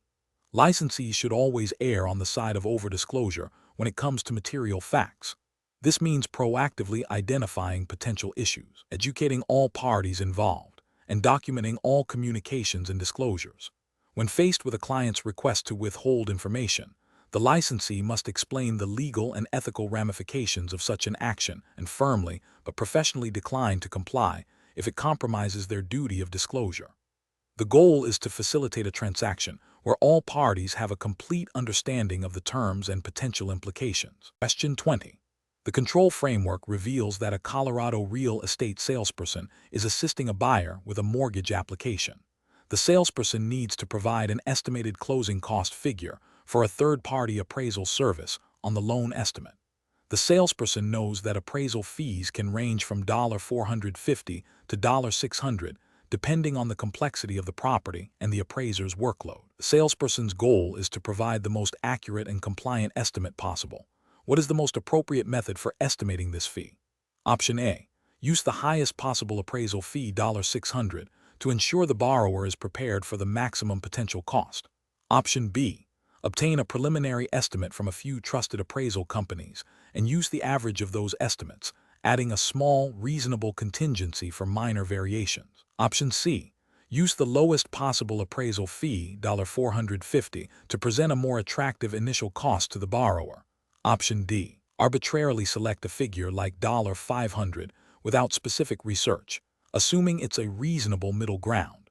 Licensees should always err on the side of overdisclosure when it comes to material facts. This means proactively identifying potential issues, educating all parties involved, and documenting all communications and disclosures. When faced with a client's request to withhold information, the licensee must explain the legal and ethical ramifications of such an action and firmly but professionally decline to comply if it compromises their duty of disclosure. The goal is to facilitate a transaction where all parties have a complete understanding of the terms and potential implications. Question 20. The control framework reveals that a Colorado real estate salesperson is assisting a buyer with a mortgage application. The salesperson needs to provide an estimated closing cost figure for a third-party appraisal service on the loan estimate. The salesperson knows that appraisal fees can range from $450 to $600, depending on the complexity of the property and the appraiser's workload. The salesperson's goal is to provide the most accurate and compliant estimate possible. What is the most appropriate method for estimating this fee? Option A. Use the highest possible appraisal fee, $600, to ensure the borrower is prepared for the maximum potential cost. Option B. Obtain a preliminary estimate from a few trusted appraisal companies and use the average of those estimates, adding a small, reasonable contingency for minor variations. Option C. Use the lowest possible appraisal fee, $450, to present a more attractive initial cost to the borrower. Option D. Arbitrarily select a figure like $500 without specific research, assuming it's a reasonable middle ground.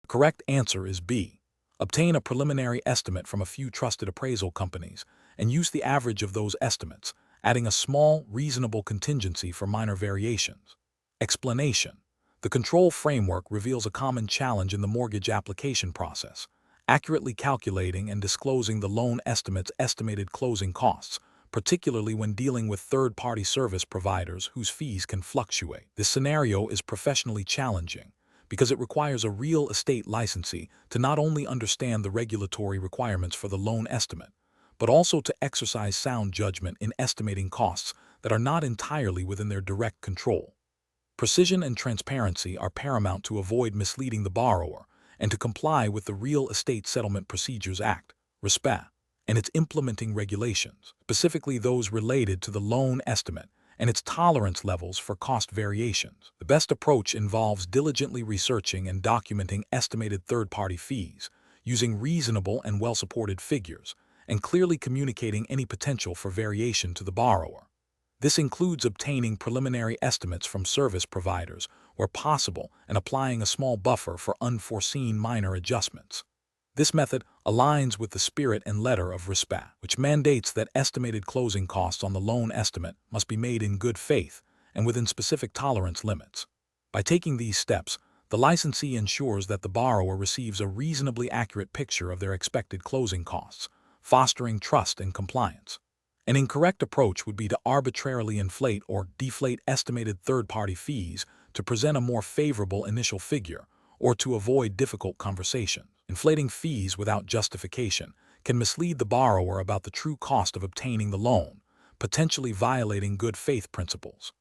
The correct answer is B. Obtain a preliminary estimate from a few trusted appraisal companies and use the average of those estimates, adding a small, reasonable contingency for minor variations. Explanation. The control framework reveals a common challenge in the mortgage application process: accurately calculating and disclosing the loan estimate's estimated closing costs, particularly when dealing with third-party service providers whose fees can fluctuate. This scenario is professionally challenging because it requires a real estate licensee to not only understand the regulatory requirements for the loan estimate, but also to exercise sound judgment in estimating costs that are not entirely within their direct control. Precision and transparency are paramount to avoid misleading the borrower and to comply with the Real Estate Settlement Procedures Act, RESPA, and its implementing regulations, specifically those related to the loan estimate and its tolerance levels for cost variations. The best approach involves diligently researching and documenting estimated third-party fees, using reasonable and well-supported figures, and clearly communicating any potential for variation to the borrower. This includes obtaining preliminary estimates from service providers where possible and applying a small buffer for unforeseen minor adjustments. This method aligns with the spirit and letter of RESPA, which mandates that estimated closing costs on the loan estimate must be made in good faith and within specific tolerance limits. By taking these steps, the licensee ensures that the borrower receives a reasonably accurate picture of their expected closing costs, fostering trust and compliance. An incorrect approach would be to arbitrarily inflate or deflate estimated third-party fees to present a more favorable initial figure or to avoid difficult conversations. Inflating fees without justification can mislead the borrower about the true cost of obtaining the loan, potentially violating good faith principles.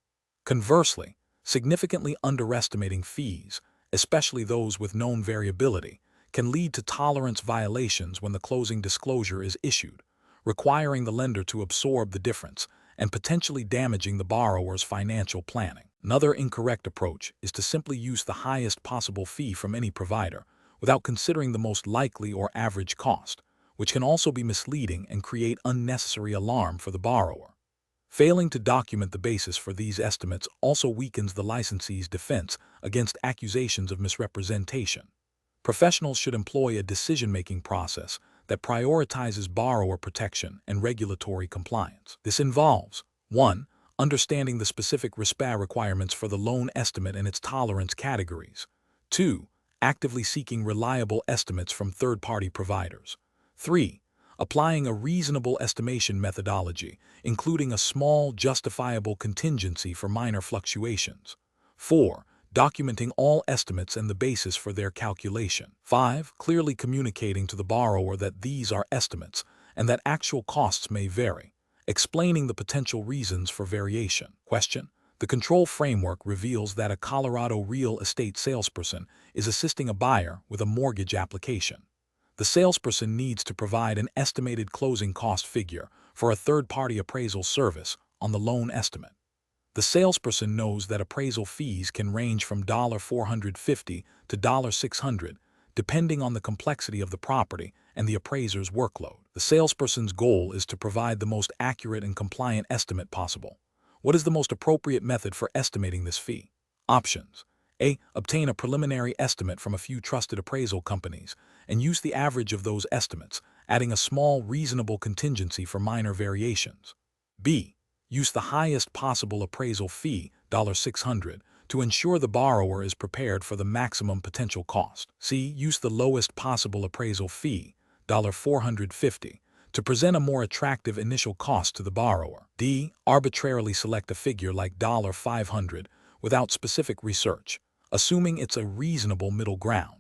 Conversely, significantly underestimating fees, especially those with known variability, can lead to tolerance violations when the closing disclosure is issued, requiring the lender to absorb the difference and potentially damaging the borrower's financial planning. Another incorrect approach is to simply use the highest possible fee from any provider without considering the most likely or average cost, which can also be misleading and create unnecessary alarm for the borrower. Failing to document the basis for these estimates also weakens the licensee's defense against accusations of misrepresentation. Professionals should employ a decision-making process that prioritizes borrower protection and regulatory compliance. This involves 1. Understanding the specific RESPA requirements for the loan estimate and its tolerance categories. 2. Actively seeking reliable estimates from third-party providers. 3. Applying a reasonable estimation methodology, including a small, justifiable contingency for minor fluctuations. 4. Documenting all estimates and the basis for their calculation. 5. Clearly communicating to the borrower that these are estimates and that actual costs may vary, explaining the potential reasons for variation. Question: the control framework reveals that a Colorado real estate salesperson is assisting a buyer with a mortgage application. The salesperson needs to provide an estimated closing cost figure for a third-party appraisal service on the loan estimate. The salesperson knows that appraisal fees can range from $450 to $600, depending on the complexity of the property and the appraiser's workload. The salesperson's goal is to provide the most accurate and compliant estimate possible. What is the most appropriate method for estimating this fee? Options: A. Obtain a preliminary estimate from a few trusted appraisal companies and use the average of those estimates, adding a small, reasonable contingency for minor variations. B. Use the highest possible appraisal fee, $600, to ensure the borrower is prepared for the maximum potential cost. C. Use the lowest possible appraisal fee, $450, to present a more attractive initial cost to the borrower. D. Arbitrarily select a figure like $500 without specific research, assuming it's a reasonable middle ground.